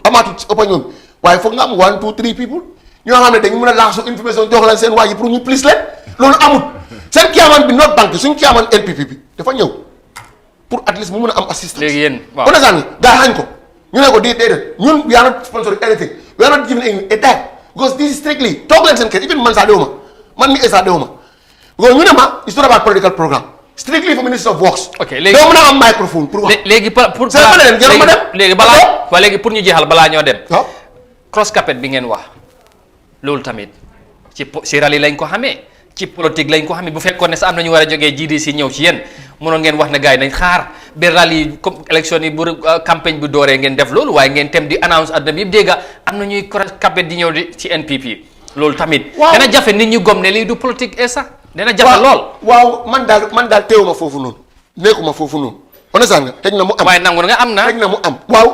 amaatut si opinion bi waaye foog nga am 1 2 3 people ñoo xam ne dañu mën a laaxsu information jox leen seen waa ji pour ñu plus leen loolu amut seen kiyaaman bi North Bank suñu kiyaaman NPP bi dafa ñëw pour at least mu mën a am assistance. léegi yéen waaw kon nag gaa xañ ko ñu ne ko déedéet ñun we are not sponsoring anything we are not giving a dime because this is strictly toog leen seen kër even man saa dew ma man mi esa dew ma because ñu ne ma it's not about political programme strictly for Minister of Works. ok léegi doo mën a am microphone pour wax. léegi pour léegi pour ñu jeexal balaa ñoo dem. waaw cross carpet bi ngeen wax loolu tamit ci rallye lañ ko xamee ci politique lañ ko xamee bu fekkoon ne sa am na ñu war a jógee GDC ñëw ci yéen mënoon ngeen wax ne gars yi nañ xaar ba rallye comme élection yi bu campagne bi dooree ngeen def loolu waaye ngeen tem di announce àdduna bi yëpp dégg am na ñuy cross carpet di ñëw di ci NPP loolu tamit. waaw dana jafe nit ñu gom ne lii du politique et ça. dana jafe lool waaw man daal teewuma foofu noonu nekkuma foofu noonu. understand nga xëj na mu am waaye nangu nga am na xëj na mu am waaw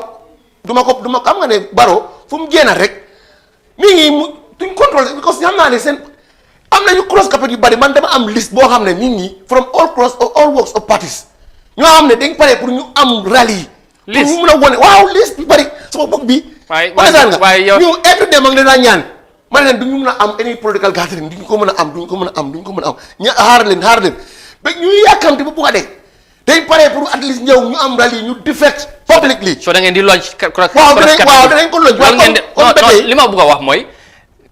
du ma ko am nga ne Barrow fu mu génn rek nit ñi mu duñ contrôle cross because xam naa ne seen am nañu cross capet yu bari man dama am liste boo xam ne nit ñi from all walks of parties ñoo xam ne dañ pare pour ñu am rallye. liste pour ñu mun a wone waaw liste bi bari sama bopp bi. waaye yow ñu every day ma ngi leen a ñaan ma ne leen du ñu mun a am any political gathering duñ ko mën a am duñ ko mën a am xaar leen ba ñuy yàkkamte ba bugg a dee dañ pare pour at least ñëw ñu am rallye ñu defect publicly. soo da ngeen di launch waaw danañ ko launch. li ma bëgg a wax mooy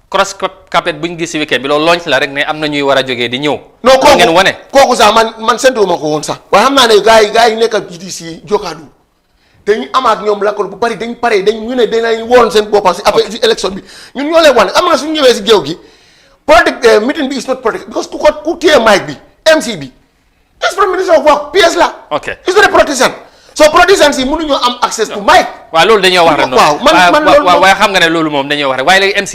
cross carpet bu ñu gis si weekend bi loolu launch la rek ne am na ñuy war a jógee di ñëw. non kooku ngeen wane kooku sax man séntuwuma ko woon sax waaye xam naa ne gars yi nekk ak GDC Jokaadu dañu amaat ñoom lakkol bu bari dañ pare ñu ne dinañ woon seen boppam si après si élection bi ñun ñoo leen wane am na suñu ñëwee si géew gi politique meeting bi is not politique because ku téye mic bi MC bi is from minister of work PS la. ok is not a politician so politicians yi mënuñoo am access to mic. waaw loolu dañoo wax rek noonu. waaw man loolu waaye xam nga ne loolu moom dañoo wax rek waaye léegi MC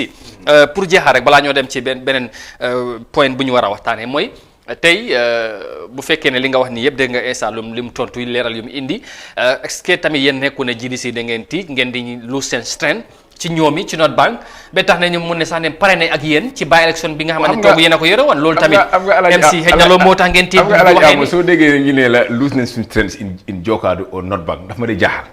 pour jeexal rek balaa ñoo dem ci beneen point bu ñu war a waxtaanee mooy tey bu fekkee ne li nga wax nii yëpp dégg nga instant li mu tontu leeral yu mu indi est-ce que tamit yéen nekku ne GDC da ngeen tiit ngeen di lose seen strength ci ñoom yi ci North Bank ba tax na ñu mun ne sax ne pare nañ ak yéen ci by election bi nga xamante ne kooku yéen a ko yore woon loolu tamit MC xëy na loolu moo tax ngeen tiit bu waxee ni soo déggee ñu ne la lose nañ suñu strength in Jokaadu or North Bank daf ma di jaaxal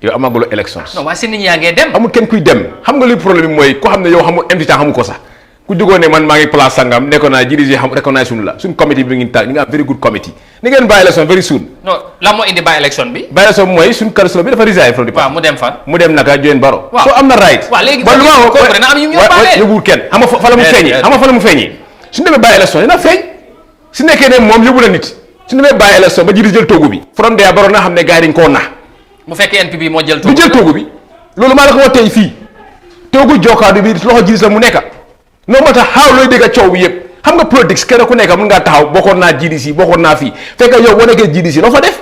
yow amaguloo elections. non waaye si nit ñi yaa ngee dem. amul kenn kuy dem xam nga li problème bi mooy koo xam ne yow xamul MT xamu ko sax ku jógoo ne man maa ngi place sangam nekkoon naa GDC xam recognize suñu la suñu committee bi ngi taal ñu ngi am very good committee ni ngeen bàyyi election very soon. non lan moo indi bàyyi election bi. bàyyi election bi mooy suñu councilor bi dafa resign from the party. waaw mu dem fan. mu dem naka join Baro. waaw soo am na right. waaw léegi ba lu ma kooku dina am ñu ñoo bàyyee yóbbuwul kenn xam nga fa la mu feeñee xam nga fa la mu feeñee suñu demee bàyyi election dina feeñ su nekkee ne moom yóbbu na nit suñu demee bàyyi election ba GDC jël toogu bi from there Baro na xam ne gars yi dañ koo nax bu fekkee NPP moo jël du jël toogu bi loolu maa la ko wax tey fii toogu Jokaadu bi loxo GDC la mu nekka no matter how looy dégg coow bi yëpp xam nga politics kenn ku nekk mën ngaa taxaw bokkoon naa GDC bokkoon naa fii fekk yow boo nekkee GDC loo fa def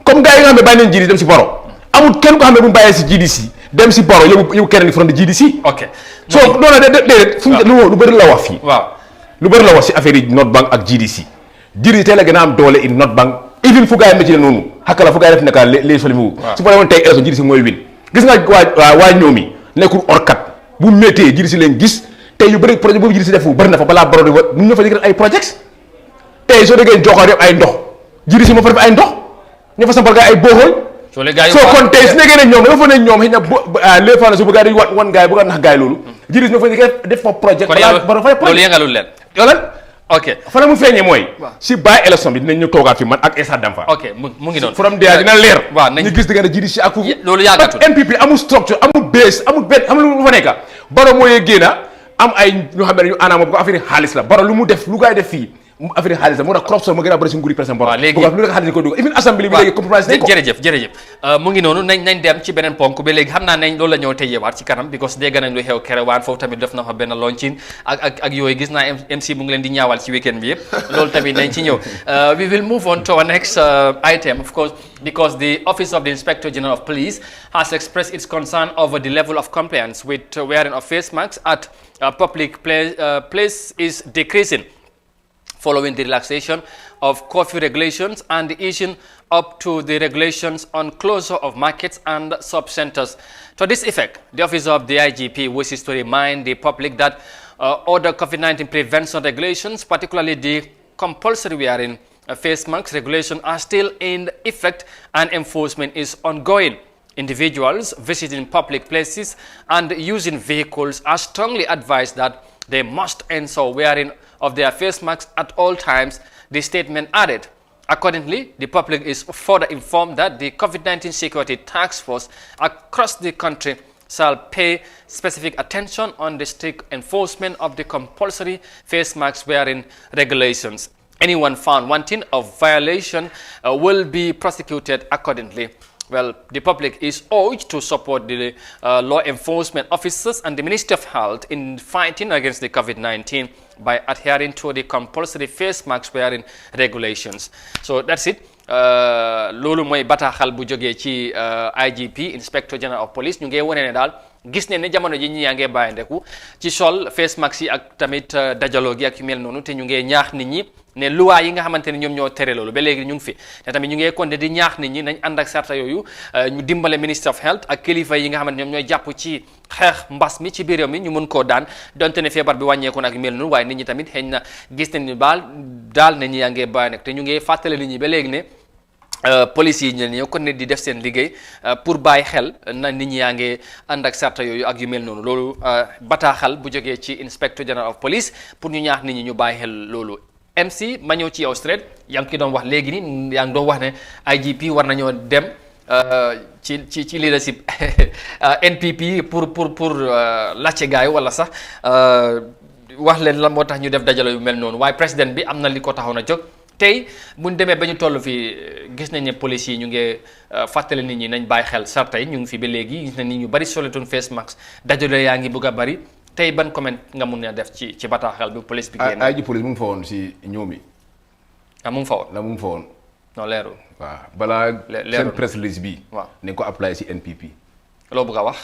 comme gars yi nga xam ne bàyyi nañ GDC dem si Baro amul kenn ko xam ne bu mu bàyyee si GDC dem si Baro yóbbu keneen from the GDC. ok so noonu la déedéet fu lu bëri la wax fii. waaw lu bëri la wax si affaire yi North Bank ak GDC tey la gën a am doole in North Bank even fu gars yi métti noonu xakka la fu gars yi def nekka les soli mu su ma demoon tey élection GDC mooy win gis nga waa ñoomi nekkul orkat bu méttee GDC leen gis tey yu bëri projet boobu GDC defu bëri na fa balaa Baro di mun na fa yëkkati ay projets tey soo déggee Jokaadu yëpp ay ndox GDC moo fa def ay ndox ñoo fa sampal gars ay booxool soo kon tey su nekkee ne ñoom dafa fa ne ñoom xëy na les fois su bëgg di wan gars yi bëgg a nax gars yi loolu GDC ñoo fa def fa projet Baro fa loolu yëngalul leen yoolal ok fa la mu feeñee mooy si bàyyi élection bi dinañ ñu toogaat fi man ak Essa Damfa ok mu ngi noonu from there dina leer waaw nañ ñu gis diggante GDC ak loolu yàggatul NPP amul structure amul base amul benn xam lu fa nekka Baro mooy génna am ay ñu xam ne ñu anaama bu ko affaire xaalis la Baro lu mu def lu gaay def fii affaire xaalis la moo tax corruption moo gën a bëri si nguuri président Baro léegi lu nekk xaalis ko dugg even assemblée bi léegi compromise nañ ko jërëjëf mu ngi noonu nañ dem ci beneen ponk ba léegi xam naa nañ loolu la ñoo tëjewaat ci kanam because dégg nañ lu xew kerewaan foofu tamit def na fa benn launching ak yooyu gis naa MC mu ngi leen di ñaawal ci weekend bi yëpp loolu tamit nañ ci ñëw we will move on to our next item of course because the Office of the Inspector General of Police has expressed its concern over the level of compliance with wearing of face masks at public place is decreasing following the relaxation of curfew regulations and the easing up to the regulations on closure of markets and sub-centers. To this effect, the Office of the IGP wishes to remind the public that other COVID-19 prevention regulations, particularly the compulsory wearing face masks regulation, are still in effect and enforcement is ongoing. Individuals visiting public places and using vehicles are strongly advised that they must ensure wearing of their face masks at all times, the statement added. Accordingly, the public is further informed that the COVID-19 Security Task Force across the country shall pay specific attention on the strict enforcement of the compulsory face mask wearing regulations. Anyone found wanting of violation will be prosecuted accordingly. Well, the public is urged to support the law enforcement officers and the Ministry of Health in fighting against the COVID-19 by adhering to the compulsory face mask wearing regulations. So that's it. Loolu mooy bataaxal bu jógee ci IGP Inspector General of Police ñu ngi wone ne daal gis ne jamono ji ñi yaa ngee bàyyandeku ci sol face mask yi ak tamit dajaloo gi ak yu mel noonu te ñu ngee ñaax nit ñi ne luwaa yi nga xamante ne ñoom ñoo tere loolu ba léegi ñu ngi fi te tamit ñu ngee konte di ñaax nit ñi nañ ànd ak sarta yooyu ñu dimbale Ministry of Health ak kilifa yi nga xamante ñoom ñooy jàpp ci xeex mbas mi ci biir réew mi ñu mën koo daan donte ne feebar bi wàññeeku nag yu mel noonu waaye nit ñi tamit xëy na gis nañ ni daal nit ñi yaa ngee bàyyi nag te ñu ngee fàttale nit ñi ba léegi ne police yi ñoo kon ne di def seen liggéey pour bàyyi xel na nit ñi yaa ngi ànd ak sarta yooyu ak yu mel noonu loolu bataaxal bu jógee ci Inspector General of Police pour ñu ñaax nit ñi ñu bàyyi xel loolu MC ma ñëw ci yow straight yaa ngi ki doon wax léegi ni yaa ngi doon wax ne IGP war nañoo dem ci leadership NPP pour laajte gars yi wala sax wax leen la moo tax ñu def dajalo yu mel noonu waaye président bi am na li ko taxaw na jóg tey buñ demee ba ñu toll fii gis nañ ne police yi ñu ngi fàttali nit ñi nañ bàyyi xel sarta yi ñu ngi fi ba léegi gis nañ nit ñu bari solituñ face mask dajale yaa ngi bëgg a bari tey ban comment nga mun a def ci bataaxal bi police bi génn. ay police mu ngi fa woon si ñoom yi. ah mu ngi fa woon. la mu ngi fa woon. non leerul. waaw balaa. leerul seen press release bii. waaw nañ ko apply si NPP. loo bëgg a wax.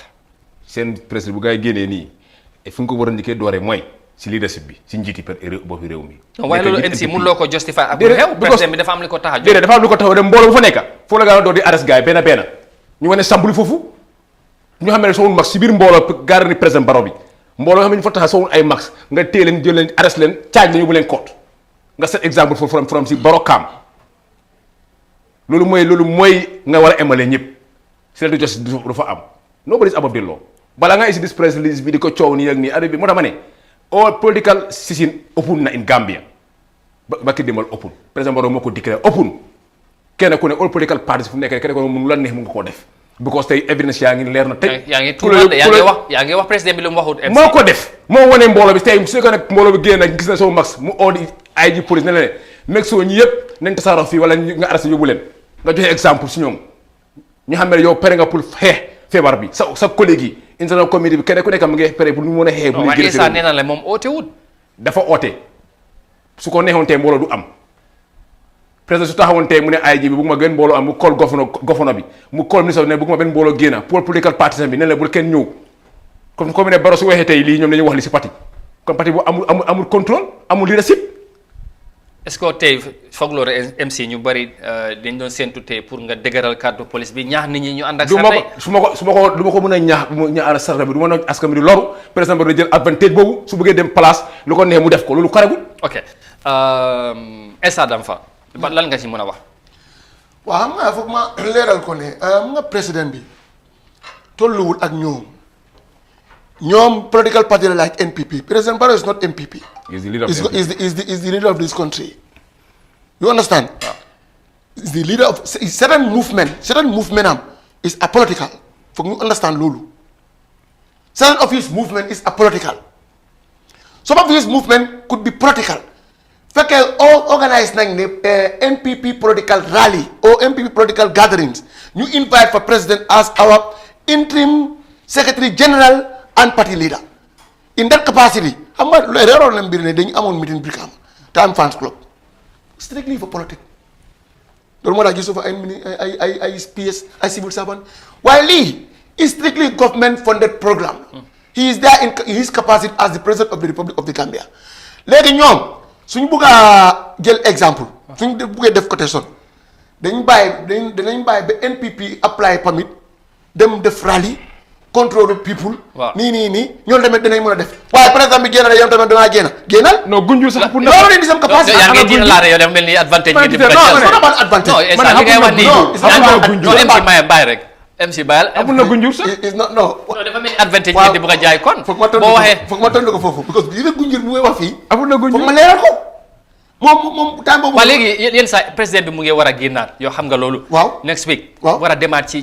seen press release bu gaa yi génnee nii fu ñu ko war a njëkkee dooree mooy si leadership bi si njiiti boppi réew mi. waaye loolu MC mun loo ko justify ak lu xew président bi dafa am li ko tax a jóg. déedéet dafa am li ko tax a dem mbooloo bu fa nekk foofu la gaa doon di arrest gars yi benn ñu wane sambuli foofu ñu xam ne soowul max si biir mbooloo gaar ni président Barrow bi mbooloo xam ne ñu fa tax soowul ay max nga téye leen jël leen arrest leen caaj la yóbbu leen court nga set exemple foofu from si Barrow Camp loolu mooy nga war a emale ñëpp si la justice du fa am nobody is above the law balaa nga isi dis press release bi di ko coow nii ak nii arrêt bi moo tax ma ne all political season open na in Gambia ba ki demal open président Barrow moo ko déclaré open kenn ku ne all political parties fu mu nekk kenn ku ne mu la neex mu nga koo def because tey evidence yaa ngi leer na tey yaa ngi tuumal yaa ngi wax président bi lu mu waxut MC moo ko def moo wane mbooloo bi tey su ko nag mbooloo bi génn nag gis na soo max mu oodi IG police ne la ne meg soo ñi yëpp nañ tasaaroo fii wala nga arrêté yóbbu leen nga joxe exemple si ñoom ñu xam ne yow pare nga pour xeex feebar bi sa collègue yi internal committee bi kenn ku nekk mu ngi pare pour ñu mën a xeex bu ñu génn si nee na la moom oote wut dafa oote su ko neexoon tey mbooloo du am président su taxawoon tey mu ne IG bi bëgguma benn mbooloo am mu call gouverneur bi mu call ministre ne bëgguma benn mbooloo génn pour political partisan bi ne la bul kenn ñëw comme ne Barrow su waxee tey lii ñoom dañuy wax li si parti kon parti bu amul contrôle amul leadership. est-ce que tey foog loolu MC ñu bari dañ doon séntu tey pour nga dëgëral kàddu police bi ñaax nit ñi ñu ànd ak sarta yi su ma ko mën a ñaax ànd ak sarta bi du ma ne askan bi di loru président bi da jël advantage boobu su bëggee dem place lu ko neex mu def ko loolu koragul. ok Essa Damfa lan nga ci mën a wax. waaw xam nga foog ma leeral ko ne nga président bi tolluwul ak ñoom political party like NPP. President Barrow is not NPP. He's the leader of is the leader of this country. You understand? Is the leader of certain movement is apolitical. For you understand Lulu. Certain of his movement is apolitical. Some of his movement could be political. Fekel all organized NPP political rally or NPP political gatherings. You invite for president as our interim secretary general and party leader. In that capacity, I'm not meeting Brikam, Time Fans Club. Strictly for politics. Don't want to use over PS, civil servant. While he is strictly government funded program. He is there in his capacity as the president of the Republic of the Gambia. Léegi ñoom suñu bëgg a jël exemple suñu bëggee def cotation danañ bàyyi ba NPP apply permit dem def rally control the people. nii ñoom tamit danañ mën a def. waaye par exemple génn na yow tamit dangaa génnal. non gunjur sax pour. loolu leen di sam capacité. yaa ngi dina laare yow dafa mel ni advantage nga di non non advantage. non li ngay wax nii non MC Baye bàyyi rek. MC Bayal amul na gunjur sax. non dafa mel ni advantage nga di bëgg a jaay kon. boo waxee foog ma tontu ko foofu because li nga gunjur bu may wax fii. amul na gunjur foog ma leeral ko. moom temps boobu. waaw léegi yenn saa président bi mu ngi war a génnaat yoo xam nga loolu. waaw next week. waaw war a demaat ci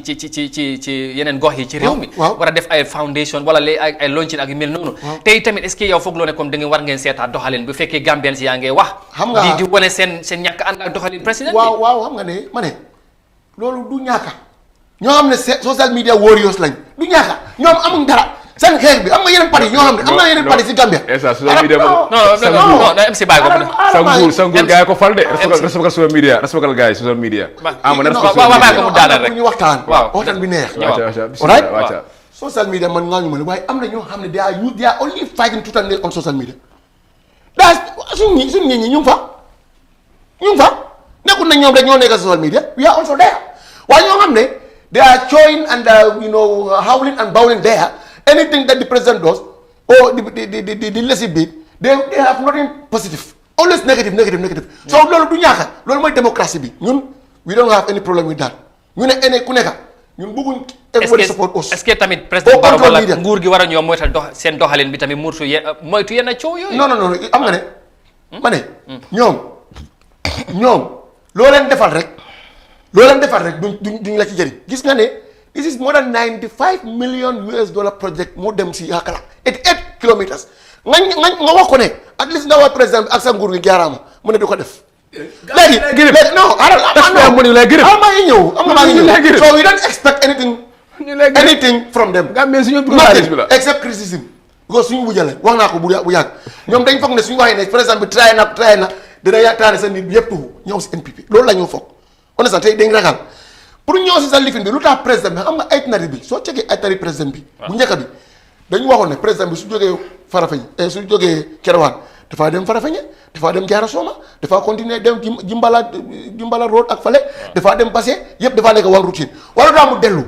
yeneen gox yi ci réew mi. war a def ay foundation wala ay launching ak yu mel noonu. tey tamit est-ce que yow foog loo ne comme da nga war ngeen seetaat doxalin bu fekkee Gambians yaa ngay wax. xam nga di wane seen ñàkk ànd ak doxalin président bi. waaw xam nga ne ma ne loolu du ñàkka ñoo xam ne social media warriors lañ du ñàkka ñoom amuñ dara. seen xeex bi am nga yeneen parti ñoo xam ne am na yeneen parti si Gambia. social media non MC Baye ko sa nguur gars yi ko fal de respectal social media respectal gars yi social media waaw ko mu daanal rek ñu waxtaan bi neex. waaw social media man ngaa ñu ma ne waaye am na ñoo xam ne they are only fighting tooth and nail on social media daal suñu nit ñi ñu ngi fa nekkul na ñoom rek ñoo nekk social media we are also there waaye ñoo xam ne they are chewing and howling and bowling there anything that the president does or the lazy bit they have nothing positive always negative so loolu du ñaaka loolu mooy démocratie bi ñun we don't have any problem with that ñu ne ku nekka ñun bëgguñ everybody support us est-ce que tamit président Barrow wala nguur gi war a ñoom moytal seen doxalin bi tamit moytu yenn coow yooyu non am nga ne ma ne ñoom loo leen defal rek duñ la ci jëriñ gis nga ne this is more than $95 million project mu dem si Hakala 88 kilometers nga wax ko ne at least nga wax président bi ak sa nguur gi jaaraama mu ne du ko def léegi non am maa ngi ñëw so we don't expect anything from them except criticism because suñu wujale wax naa ko bu yàgg ñoom dañ foog ne suñu waxee ne président bi try na dina yaakaar ne sa nit bi yëpp tuxu ñëw si NPP loolu la ñu foog honnêtement tey dañ ragal pour ñëw si sa lifin bi lu tax président bi xam nga itinéraire bi soo ceegee itinéraire président bi bu njëkk bi dañu waxoon ne président bi su jógee Farafeñ su jógee Kerewaan dafaa dem Farafeñe dafaa dem Jaara Sooma dafaa continuer dem Jimbala road ak fale dafaa dem Basse yëpp dafaa nekk one routine wala daa mu dellu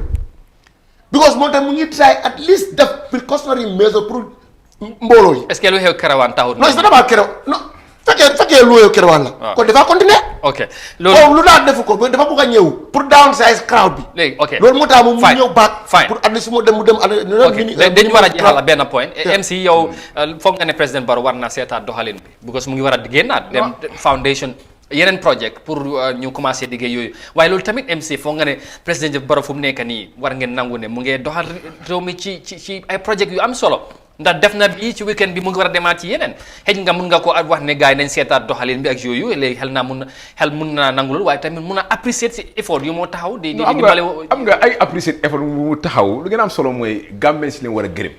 because moom tam mu ngi try at least def precautionary measure pour mbooloo yi. est-ce que lu xew Kerewaan taxut. non c'est d'abord Kerewaan non fekkee lu xew Kerewaan la. kon dafaa continuer. ok loolu lu daal defu ko dafa bëgg a ñëw pour downsize crowd bi. léegi ok loolu moo tax mu ñëw back. fine pour at least mu dem. ok dañu war a jeexal benn point. MC yow foog nga ne président Barrow war na seetaat doxalin bi. because mu ngi war a génnaat dem foundation. yeneen project pour ñu commencer liggéey yooyu waaye loolu tamit MC foog nga ne président Barrow fu mu nekk nii war ngeen nangu ne mu ngi doxal réew mi ci ay project yu am solo ndax def na bii ci weekend bi mu ngi war a demaat ci yeneen xëy nga mun nga ko wax ne gars yi nañ seetaat doxalin bi ak yooyu léegi xel mun naa nangu loolu waaye tamit mun a apprécier si effort yu moo taxaw di dimbale am nga ay apprécier effort mu taxaw lu gën a am solo mooy Gambien si leen war a gërëm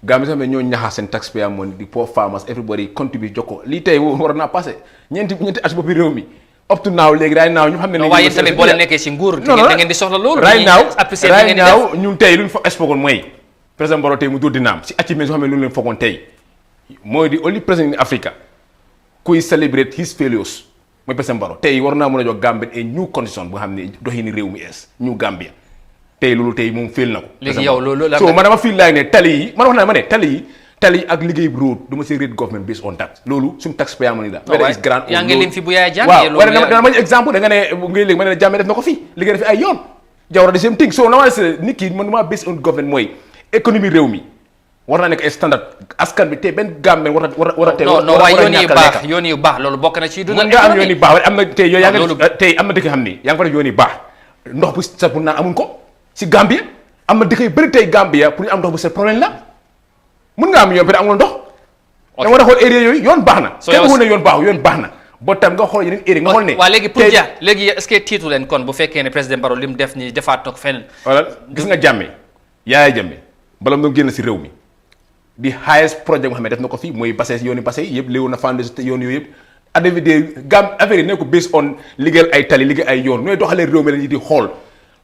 Gambie tamit ñoo ñaxa seen taxpayer money di poor farmers everybody contribute jokko lii tey war naa passé ñeenti at boppi réew mi up to now léegi right now ñu xam ne waaye yéen tamit boo leen nekkee si nguur da ngeen di soxla loolu right now ñun tey lu ñu fa expogoon mooy président Barrow tey mu dóor dinaam si achievement soo xam ne lu ñu leen foogoon tey mooy di only president in Africa kuy celebrate his failures mooy président Barrow tey war naa mën a jox Gambie a new condition bu xam ne doxini réew mi es ñu Gambia tey loolu tey moom féel na ko. léegi yow loolu la so man dama feel like ne tali yi man wax naa ma ne tali yi ak liggéey road du ma see rate government based on that loolu suñu taxpayer money la. whether it's grand yaa ngi lim fi bu yaay jàmm. waaw wala dama ma exemple da nga ne ngay léegi ma ne jàmme def na ko fii liggéey def ay yoon Jawara the same thing so na ma ne nit ki man dama based on government mooy économie réew mi war naa nekk ay standard askan bi tey benn Gambien war a tey non waaye yoon yu baax loolu bokk na ci dundal nga am yoon yu baax am na tey yooyu yaa nga tey am na dëkk xam ni yaa ngi fa def yoon yu baax ndox bu sa pour naan amuñ ko si Gambie am na dëkk yu bëri tey Gambia pour ñu am ndox bu set problème la mun nga am yoon peut-être amul ndox. ok da nga war a xool area yooyu yoon baax na. soo yow ne yoon baax na ba tam nga xool yeneen area nga xool ne. waaw léegi pour jaar léegi est-ce que tiitu leen kon bu fekkee ne président Barrow li mu def nii defaat ko feneen. voilà gis nga Jammeh Yaya Jammeh bala mu doon génn si réew mi di highest project boo xam ne def na ko fii mooy Basse yooni Basse yëpp léewu na foundation yoon yooyu yëpp. adévidé affaire yi ne ko based on liggéeyal ay tali liggéey ay yoon ñooy doxalee réew mi la ñuy di xool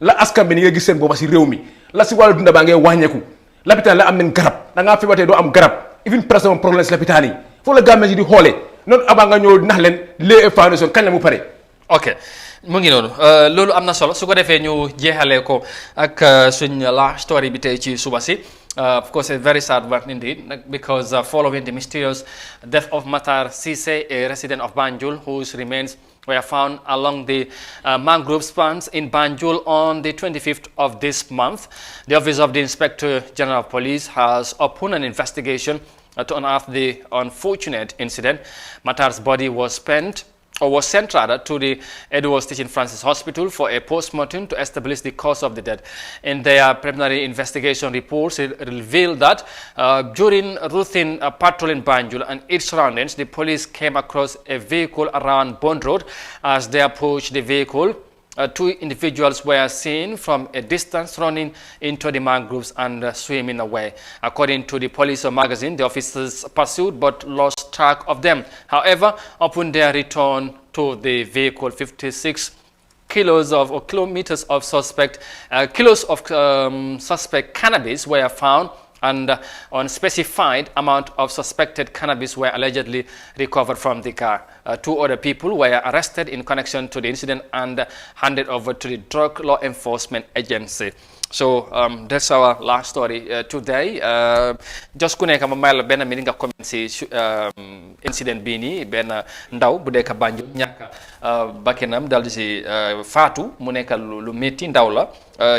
la askan bi ni nga gis seen booba si réew mi la si wàllu dunda baa ngay wàññeeku l'hôpital la am nañ garab da ngaa feebatee doo am garab even presque moom problème si l'hôpital yi foofu la Gambie yi di xoolee noonu abaa nga ñëw nax leen les foundation kañ la mu pare. ok mu ngi noonu loolu am na solo su ko defee ñu jeexalee ko ak suñ la story bi tey ci suba si. Of course, a very sad one indeed, because following the mysterious death of Matar Cisse, a resident of Banjul, whose remains were found along the mangrove swamps in Banjul on the 25th of this month, the Office of the Inspector General of Police has opened an investigation to unearth the unfortunate incident. Matar's body was sent to the Edwards Teaching Francis Hospital for a post-mortem to establish the cause of the death. In their preliminary investigation reports, it revealed that during routine patrol in Banjul and its surroundings, the police came across a vehicle around Bond Road. As they approached the vehicle, two individuals were seen from a distance running into the mangroves and swimming away. According to the police magazine, the officers pursued but lost track of them. However, upon their return to the vehicle, 56 kilos of or kilometers of suspect suspect cannabis were found, and unspecified amount of suspected cannabis were allegedly recovered from the car. 2 other people were arrested in connection to the incident and handed over to the Drug Law Enforcement Agency. So that's our last story today. Just ku nekk ma may la benn minute nga comment si incident bii nii benn ndaw bu dee ka Banjul ñàkk bakkanam dal di si faatu mu nekk lu métti ndaw la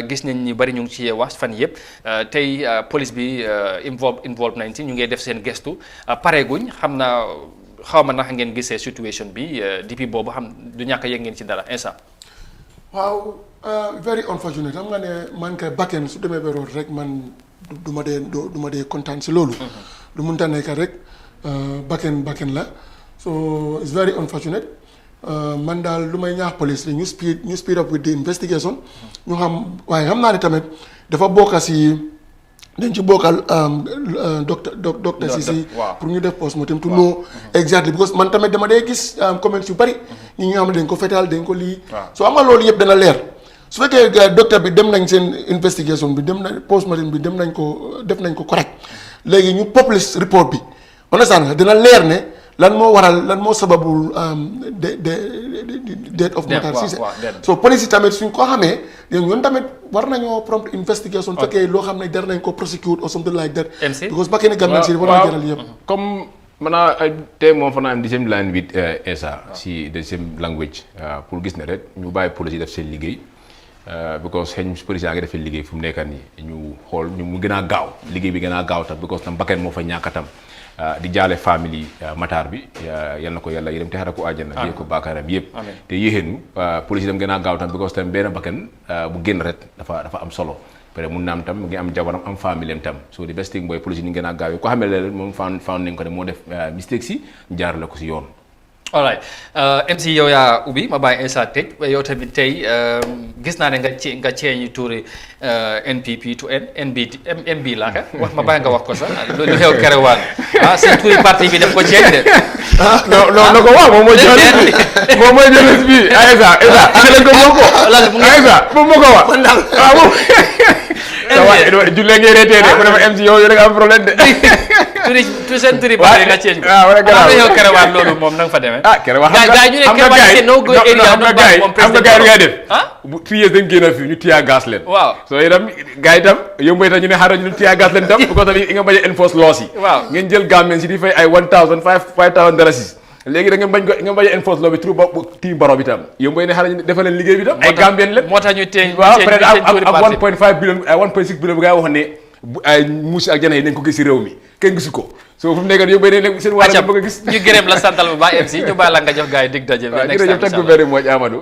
gis nañ ni bari ñu ngi ci wax fan yëpp tey police bi involve nañ ci ñu ngi def seen gestu pareeguñ xam naa xaw ma naka ngeen gisee situation bi depuis boobu xam du ñàkk yëg ngeen ci dara instant. waaw very unfortunate xam nga ne man kay bakken su demee ba root rek man du ma dee kontaan si loolu. lu mënta nekk rek bakken la so it's very unfortunate man daal lu may ñaax police ñu speed up with the investigation ñu xam waaye xam naa ne tamit dafa bokk si dañ ci bokkal docteur si pour ñu def post-mortem to know exactly because man tamit dama dee gis comments yu bari ñi nga xam ne dañ ko fetal dañ ko lii so am nga loolu yëpp dana leer su fekkee docteur bi dem nañ seen investigation bi dem na post-mortem bi dem nañ ko def nañ ko correct léegi ñu publish report bi understand nga dina leer ne lan moo sababul death of Matar Ceesay so police yi tamit suñ ko xamee ñun tamit war nañoo prompt investigation fekkee loo xam ne dara nañ ko prosecute or something like that because bakkee ne Gambian si war na jaral yëpp comme mana tey moom fa naa am the same line with Essa si the same language pour gis ne rek ñu bàyyi police yi def seen liggéey because xëy na police yaa ngi defee liggéey fu mu nekk nii ñu xool ñu mu gën a gaaw liggéey bi gën a gaaw tam because tam bakkan moo fa ñàkk tam di jaale famille Matar bi yal na ko yàlla yërëm te xara ko àjjana yéeg ko baakaaram yëpp te yéexeenu police yi dem gën a gaaw tam because tam benn bakkan bu génn rek dafa am solo peut-être mun na am tam mu ngi am jabaram am famille am tam so the best thing mooy police yi ñu gën a gaaw yi ko xamee leen moom found nañ ko ne moo def mistake si jaarale ko si yoon. alright MC yow yaa ubbi ma bàyyi Essa tëj yow tamit tey gis naa ne nga ceeñi tuuri NPP to MB laa ka wax ma bàyyi nga wax ko sax lu xew Kerewaan seen tuuri parti bi def ko ceeñ de non ko wax moom mooy jëlis bi Essa lañ ko moo ko Essa moom moo ko wax moom jullee ngay reetee de mu ne ma MC yow da nga am problème de tu seen turi parti nga ceeñ ko am na yow Kerewaan loolu moom na nga fa demee Kerewaan gaay ñu ne Kerewaan c'est no go area am na gaay ngay def bu 3 years dañ génn fii ñu tiyaa gas leen waaw so itam gaay itam yow mooy tax ñu ne xaaral ñu tiyaa gas leen tam because tamit nga bañ a enforce laws yi waaw ngeen jël Gambien si di fay ay 5,000 dalasis léegi da nga bañ a enforce law bi trop ba team baro bi tam yow mooy ne xaaral ñu defal leen liggéey bi tam ay Gambien lépp moo tax ñu teeñ waaw peut être ak 1.5 billion 1.6 billion bi ngay wax ne ay muusi ak jana yi nañ ko gis si réew mi kenn gisu ko so fu mu nekk yow bay ne seen waa la bëgg a gis ñu gërëm la santal bu baax MC ñu bàyyi la nga jox gars yi dig daje bi next time jërëjëf thank you very much Amadou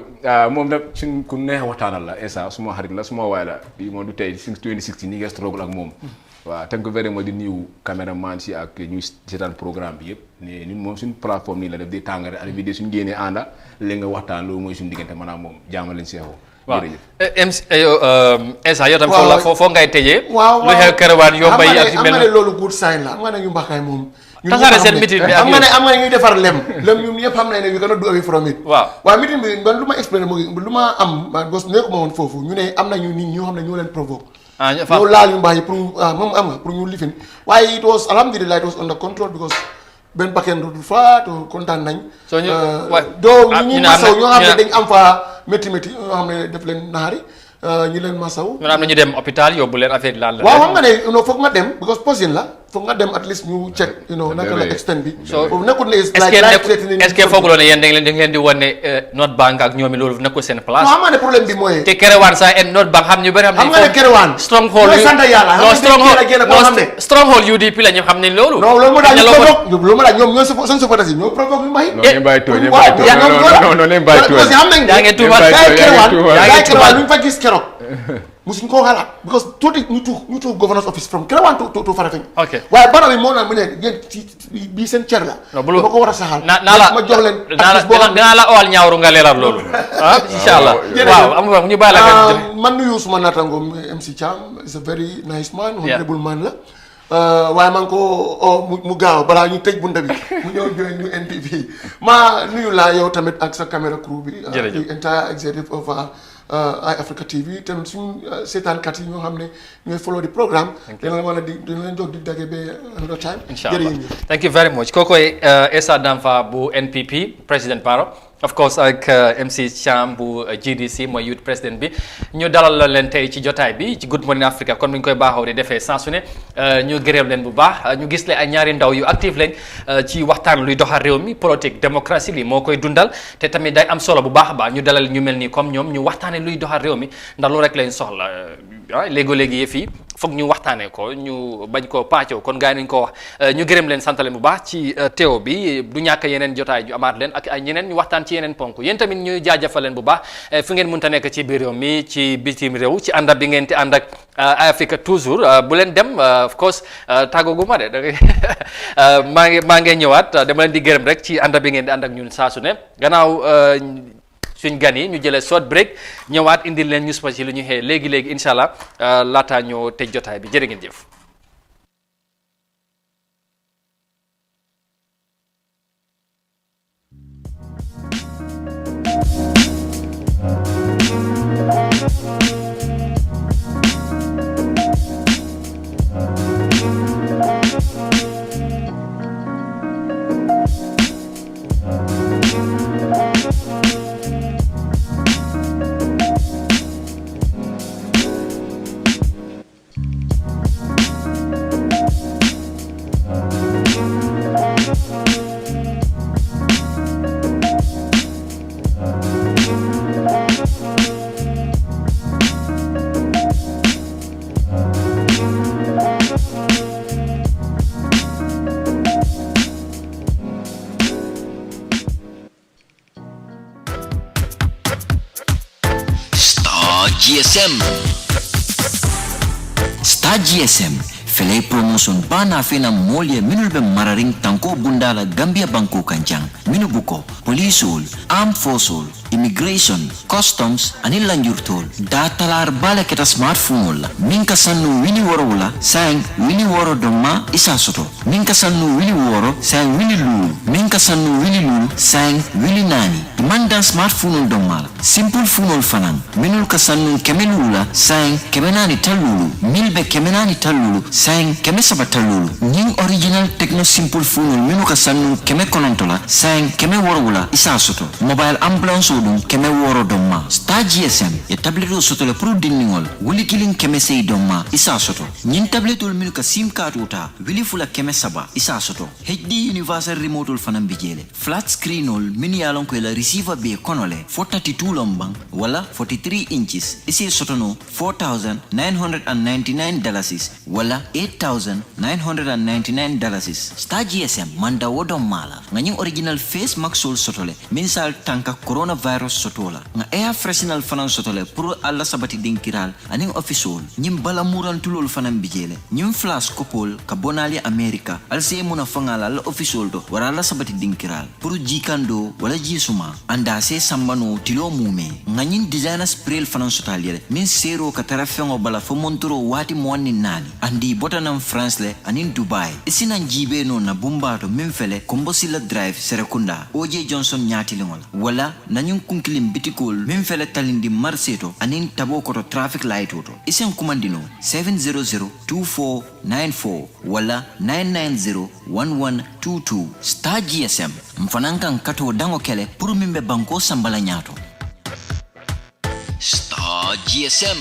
moom nag suñ ku neex waxtaanal la Essa suma xarit la suma waay la bi moom du tey since 2016 ni nga struggle ak moom waaw thank you very much di nuyu caméraman si ak ñuy seetaan programme bi yëpp ne ñun moom suñu plateforme nii la def di tàngare ak vidéo suñu génnee ànda léegi nga waxtaan loolu mooy suñu diggante maanaam moom jaama leen seexoo waaw MC Essa yow tam foo ngay tëjee lu xew Kerewaan yow mbay ak am nga ne loolu good sign la am nga ne ñu mbaxaay moom tasaare seen meeting bi ak am nga ne ñuy defar lem ñun ñëpp xam nañ ne we cannot do away from it waaw meeting bi man lu ma explain moo lu ma am gos nekkuma woon foofu ñu ne am nañu nit ñoo xam ne ñoo leen provoque ñoo laal yu mbaax yi pour moom am nga pour ñu lifin waaye it was alhamdulillah it was under control because benn bakken du fa to kontaan nañ doo ñu masaw ñoo xam ne dañ am fa métti ñoo xam ne def leen naari ñi leen masaw ñu am na ñu dem hôpital yóbbu leen affaire laal la waaw xam nga ne foog nga dem because poison la foog nga dem at least ñu check naka la extent bi foofu nekkul ne est-ce que fooguloo ne yéen da ngeen di wane North Bank ak ñoomi loolu nekkul seen place xam nga ne problème bi mooy te Kerewaan sax et North Bank xam ñu bëri xam nga ne Kerewaan stronghold stronghold UDP la ñu xam ne loolu non loolu moo tax ñu provoque loolu moo tax ñoom ñoo seen supporters yi ñoo provoque ñu may Kerewaan lu ñu fa gis keroog musuñ koo xalaat because tuuti ñu tuux governance office from Kerewaan to Farafenni waaye baro bi moo naan mu ne yéen ci bii seen cer la dama ko war a saxal ma jox leen dinaa la owal ñaawru nga leeral loolu inshallah waaw am ñu bàyyi la man nuyu suma naataango MC Cham is a very nice man honorable man la waaye maa ngi ko mu gaaw balaa ñu tëj bunta bi mu ñëw join ñu NPP maa nuyu laa yow tamit ak sa caméra crew bi. the entire executive of Eye Africa TV tamit suñu seetaankat yi ñoo xam ne ñooy follow di programme. dina la dina leen jox di dagge ba another time. Inshallah. Thank you very much. Kokoy Essa Danfa bu NPP président Barrow. Of course ak MC Cham bu GDC mooy youth président bi ñu dalal leen tey ci jotaay bi ci Good Morning Africa kon ni ñu koy baaxoo di defee saa su ne ñu gërëm leen bu baax ñu gis leen ay ñaari ndaw yu active lañ ci waxtaan luy doxal réew mi politique démocratie li moo koy dundal te tamit day am solo bu baax a baax ñu dalal ñu mel nii comme ñoom ñu waxtaanee luy doxal réew mi ndax loolu rek lañ soxla léegi-léegi yëf yi foog ñu waxtaanee ko ñu bañ ko pàccoo kon gars yi nañ ko wax ñu gërëm leen sant leen bu baax ci teew bi du ñàkk yeneen jotaay ju amaat leen ak ay ñeneen ñu waxtaan ci yeneen ponk yéen tamit ñuy jaajëfal leen bu baax fu ngeen mënta nekk ci biir réew mi ci bitim réew ci ànd bi ngeen ti ànd ak Africa toujours bu leen dem of course tàggogu ma de maa ngi ñëwaat dama leen di gërëm rek ci ànd bi ngeen di ànd ak ñun saa su ne gannaaw suñ gan yi ñu jëlee short break ñëwaat indil leen news ci lu ñu xëy léegi-léegi incha allah laataa ñoo tëj jotaay bi jërë ngeen jëf. Star GSM fele promotion bana fena molye minul be mararing tanko bundala Gambia banko kanjang minu buko policeol armed forceol immigration customs ani lanjurtol datalar bala keta smartphone la minka sannu wini woro wala sang wini woro doma isa soto minka sannu wini woro sang wini lulu minka sannu wini lulu sang wini nani manda smartphone doma simple phone fanan minul ka sannu kemelula sang kemenani talulu milbe kemenani talulu sang keme sabatalulu ning original techno simple phone minu ka sannu keme konontola sang keme woro wala isa soto mobile ambulance dum keme woro domma Star GSM e tableto soto le pro dinningol wuli kilin keme sey domma isa soto nyin tabletol minu ka sim card uta wili fula keme saba isa soto HD universal remote fanan bijele flat screenol mini yalon ko la receiver be konole 42 lombang wala 43 inches isi soto no $4,999 wala $8,999 Star GSM manda wodom mala nganying original face mask sol sotole minsal tanka coronavirus sotola nga air freshenal fanan sotole pour alla sabati dinkiral aning official nyim bala muran tulol fanan bijele nyim flash couple ka bonali america alse muna fangala la official do wara alla sabati dinkiral pour jikando wala jisuma anda se sambano tilo mume nganying designer spray fanan sotale min zero ka tarafengo bala fo montoro wati monni nani andi botanam france le anin dubai isina jibe no na bumbato min fele kombosila drive serekunda OJ Johnson nyati lingol wala nanyun kunkilim bitikol min fele talindi marseto anin tabo koto traffic light auto isen kumandino 7002494 wala 9901122 Star GSM mfanankan kato dango kele puru mimbe banko sambala nyato Star GSM.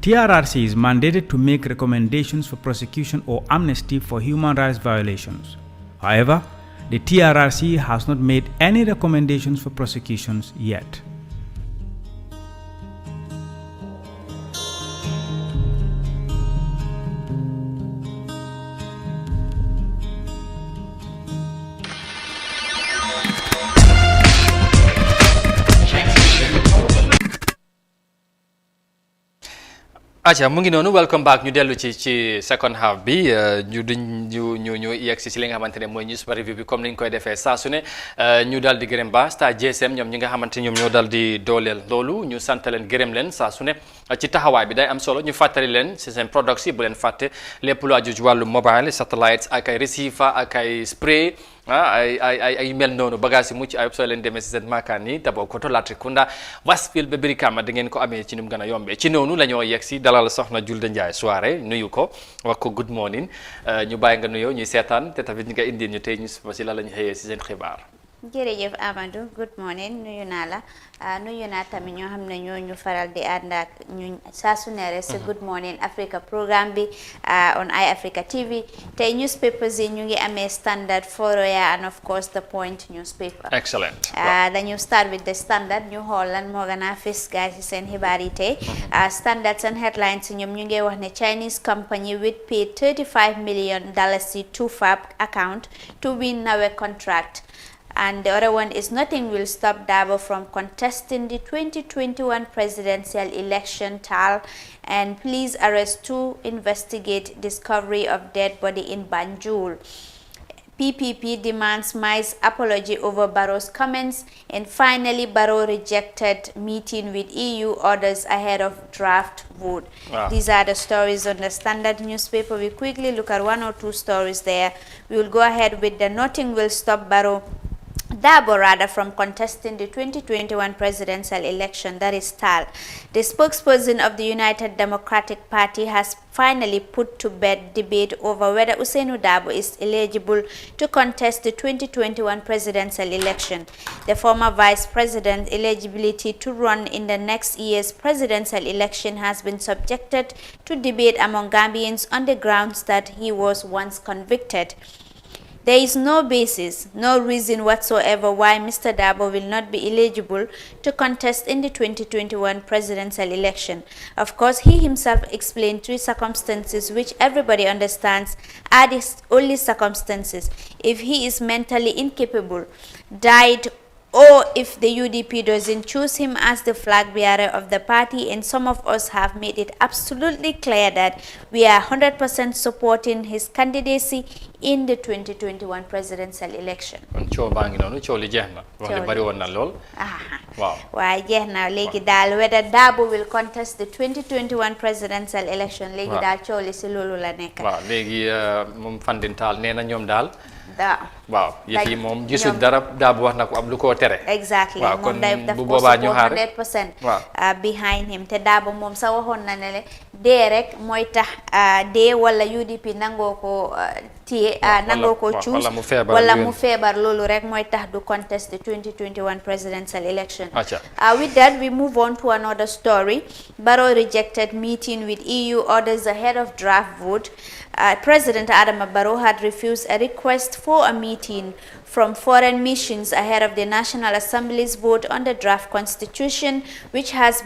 TRRC is mandated to make recommendations for prosecution or amnesty for human rights violations. However, the TRRC has not made any recommendations for prosecutions yet. aja mu ngi noonu welcome back ñu dellu ci second half bi ñu yegg si li nga xamante ne mooy news review bi comme ni ñu koy defee saa su ne ñu daal di gërëm ba Star GSM ñoom ñi nga xamante ñoom ñoo daal di dooleel loolu ñu sant leen gërëm leen saa su ne ci taxawaay bi day am solo ñu fàttali leen si seen products yi bu leen fàtte lépp lu aju ci wàllu mobile satellites ak ay receiver ak ay spray ay mel noonu bagage yi mucc ayib soo leen demee si seen maakaan yi Dabo Koto Latrikunda Westfield ba Brikama da ngeen ko amee ci ni mu gën a yombee ci noonu la ñoo yegg si dalal soxna Julde Ndiaye soirée nuyu ko wax ko good morning ñu bàyyi nga nuyoo ñuy seetaan te tamit nga indi ñu tey ñu si la ñu xëyee si seen xibaar. jërëjëf Amadou good morning nuyu naa la nuyu naa tamit ñoo xam ne ñoo ñu faral di ànd ak ñu saa su ne rek si Good Morning Africa programme bi on Eye Africa TV tey newspapers yi ñu ngi amee Standard, Foroyaa and of course The Point newspaper. Excellent. dañu start with the Standard ñu xool lan moo gën a fës gaay si seen xibaar yi tey Standard seen headlines ñoom ñu ngi wax ne Chinese company with paid $35 million to FAB account to win NAWE contract. And the other one is nothing will stop Dabo from contesting the 2021 presidential election TAL, and police arrest to investigate discovery of dead body in Banjul. PPP demands Mai's apology over Barrow's comments, and finally Barrow rejected meeting with EU orders ahead of draft vote. Wow. These are the stories on the Standard newspaper. We quickly look at one or two stories there. We will go ahead with the nothing will stop Dabo rather from contesting the 2021 presidential election, that is TAL. The spokesperson of the United Democratic Party has finally put to bed debate over whether Ousainou Dabo is eligible to contest the 2021 presidential election. The former vice president's eligibility to run in the next year's presidential election has been subjected to debate among Gambians on the grounds that he was once convicted. There is no basis, no reason whatsoever why Mr. Dabo will not be eligible to contest in the 2021 presidential election. Of course, he himself explained three circumstances which everybody understands are the only circumstances: if he is mentally incapable, died, or if the UDP doesn't choose him as the flag bearer of the party. And some of us have made it absolutely clear that we are 100% supporting his candidacy in the 2021 presidential election. coow baa ngi noonu coow li jeex na. wax li bari woon na lool. waaw waaye jeex na léegi daal whether Dabo will contest the 2021 presidential election. léegi daal coow li si loolu la nekk. waaw léegi moom Fandintaal nee na ñoom daal. waaw yëf yi moom gisul dara Dabo wax na ko am lu ko tere. exactly waaw kon daf bu ko boobaa ñu xaar 100% behind him te Dabo moom sa waxoon na ne dee rek mooy tax dee wala UDP nangoo ko téye nangoo ko choose wala mu feebar loolu rek mooy tax du contest the 2021 presidential election. With that we move on to another story. Barrow rejected meeting with EU orders ahead of draft vote. President Adama Barrow had refused a request for a meeting from foreign missions ahead of the National Assembly's vote on the draft constitution, which has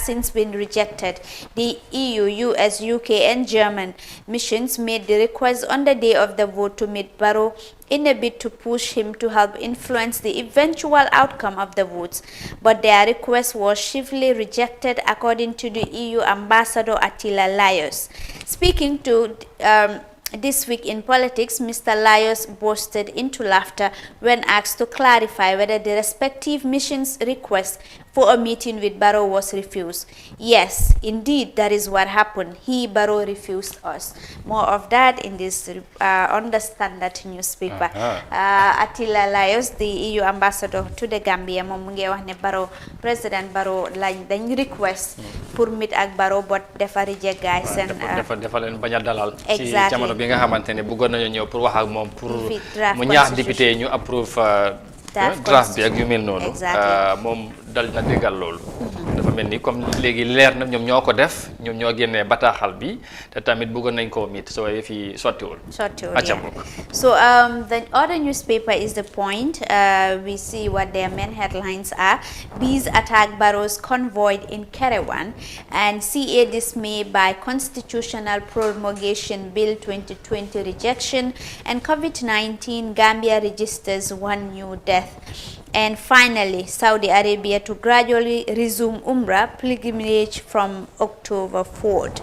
since been rejected. The EU, US, UK, and German missions made the request on the day of the vote to meet Barrow in a bid to push him to help influence the eventual outcome of the votes, but their request was chiefly rejected, according to the EU ambassador Attila Laios. Speaking to This Week in Politics, Mr. Laios bursted into laughter when asked to clarify whether the respective missions' request for a meeting with Barrow was refused. Yes, indeed, that is what happened. Barrow refused us. More of that in this on the Standard newspaper. Attila Laios, the EU ambassador to the Gambia, moom mu ngi wax ne Barrow, President Barrow dañ request pour meet ak Barrow, but dafa reject guys seen dafa leen bañ a dalal. Exactly. ci jamono bi nga xamante ne bëggoon nañu ñëw pour wax ak moom pour mu ñaax député ñu approve draft bi ak yu mel noonu. moom dal na déggal loolu. dafa mel ni comme léegi leer na ñoom ñoo ko def ñoom ñoo génnee bataaxal bi te tamit bëggoon nañ koo mit soo fi sottiwul. So the other newspaper is The Point. We see what their main headlines are. Bees attack Barrow's convoy in Kerewan, and CA dismay by Constitutional Promulgation Bill 2020 rejection, and COVID-19 Gambia registers one new death. And finally, Saudi Arabia to gradually resume Umrah pilgrimage from October 4th.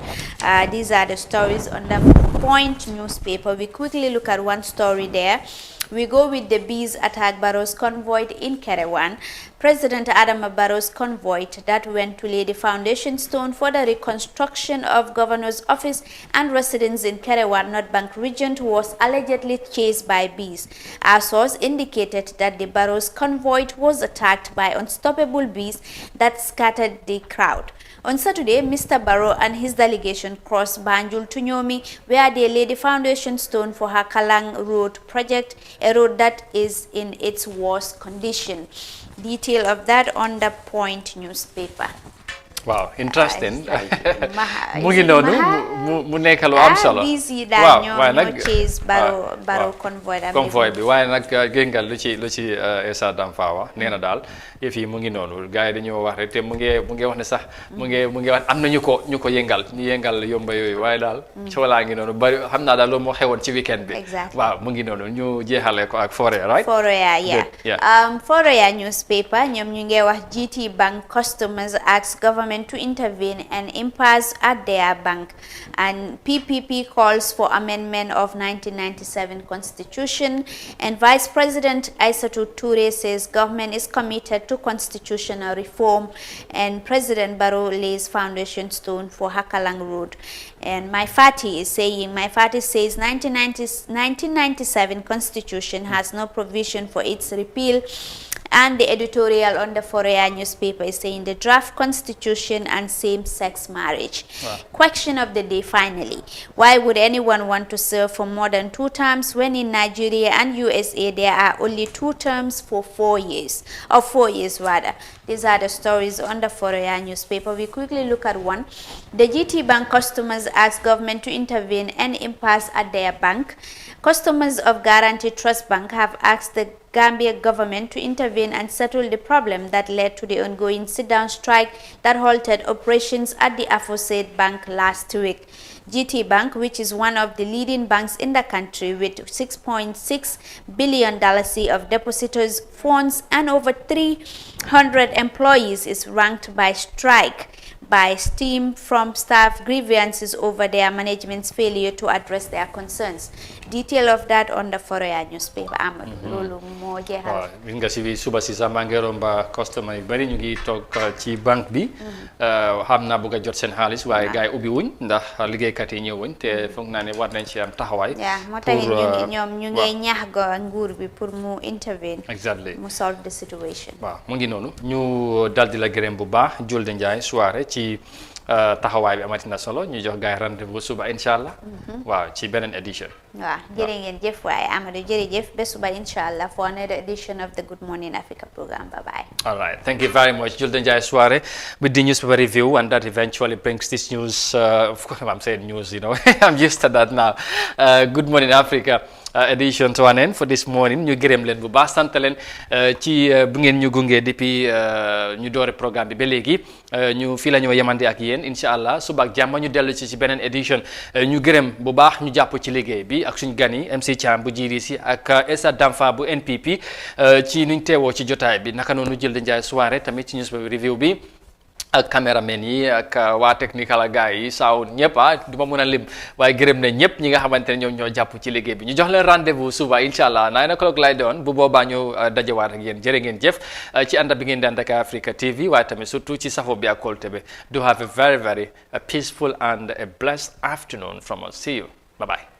These are the stories on the Point newspaper. We quickly look at one story there. We go with the bees attack Barrow's convoy in Kerewan. President Adama Barrow's convoy that went to lay the foundation stone for the reconstruction of governor's office and residence in Kerewan, North Bank region was allegedly chased by bees. Our source indicated that the Barrow's convoy was attacked by unstoppable bees that scattered the crowd. On Saturday, Mr. Barrow and his delegation crossed Banjul to Nyomi, where they laid the foundation stone for Hakalang Road project, a road that is in its worst condition. Detail of that on the Point newspaper. Wow, interesting. mu ngi noonu mu nekk lu am solo. waaw waaye nag chase Barrow convoy bi waaye nag géngal lu ci Essa Damfawa nee na daal yëf yi mu ngi noonu gars yi dañoo wax rek te mu ngi wax ne sax mu ngi wax am na ñu ko yëngal yomba yooyu waaye daal coolaa ngi noonu bari xam naa daal loolu moo xewoon ci weekend bi. waaw mu ngi noonu ñu jeexale ko ak Foroyaa, right? Foroyaa newspaper ñoom ñu ngi wax GT Bank customers ask government to intervene and impasse at their bank, and PPP calls for amendment of 1997 constitution, and Vice President Aissatou Toure says government is committed to constitutional reform, and President Barrow lays foundation stone for Hakalang Road. And My Fati says 1997 constitution has no provision for its repeal. And the editorial on the Foroyaa newspaper is saying the draft constitution and same-sex marriage. Wow. Question of the day finally. Why would anyone want to serve for more than 2 terms when in Nigeria and USA there are only 2 terms for 4 years? Or 4 years rather. These are the stories on the Foroyaa newspaper. We quickly look at one. The GT Bank customers ask government to intervene and impasse at their bank. Customers of Guaranty Trust Bank have asked the Gambia government to intervene and settle the problem that led to the ongoing sit-down strike that halted operations at the aforesaid bank last week. GT Bank, which is one of the leading banks in the country with $6.6 billion of depositors, funds, and over 300 employees, is ranked by strike by steam from staff grievances over their management's failure to address their concerns. Detail of that on the Foroyaa newspaper. Lolu mo jeexal. Nga si suba si sa mangi romba customer yu bari ñu ngi toog ci banque bi xam naa bëgg a jot seen xaalis waaye gars yi ubbi wuñ ndax liggéeykat yi ñëwuñ te foog naa ne war nañ ci am taxawaay. moo tax ñoom ñu ngi ñaax nguur bi pour mu intervene. Exactly. mu solve the situation. waaw mu ngi noonu ñu dal di la gërëm bu baax Julde Njie soirée ci taxawaay bi amati na solo ñu jox gars yi rendez-vous suba inshallah. waaw ci beneen édition. waaw jërë ngeen jëf waaye Amadou jërëjëf ba suba inshallah for another edition of the Good Morning Africa program. Bye bye. All right, thank you very much, Julde Njie Soirée, with the newspaper review, and that eventually brings this news. Of course, I'm saying news, you know, I'm used to that now. Good Morning Africa edition to an end for this morning. Ñu gërëm leen bu baax sant leen ci bu ngeen ñu gunge depuis ñu doore programme bi ba léegi ñu fii la ñoo yemandi ak yéen inshallah suba ak jàmm ñu dellu ci beneen edition ñu gërëm bu baax ñu jàpp ci liggéey bi ak suñu gan yi MC Cham bu GDC ak Essa Damfa bu NPP ci nuñ teewoo ci jotaay bi naka noonu Julde Njie Soirée tamit ci newspaper review bi ak caméraman yi ak waa technical gars yi sound ñëpp du ma mën a lim waaye gërëm na ñëpp ñi nga xamante ne ñoom ñoo jàpp ci liggéey bi ñu jox leen rendez-vous suba inshallah 9 o'clock lay doon bu boobaa ñu dajewaat ak yéen jërë ngeen jëf ci ànd bi ngeen daan ak Africa TV waaye tamit surtout ci safo bi ak kóolute bi do have a very peaceful and a blessed afternoon from us. See you. Bye bye.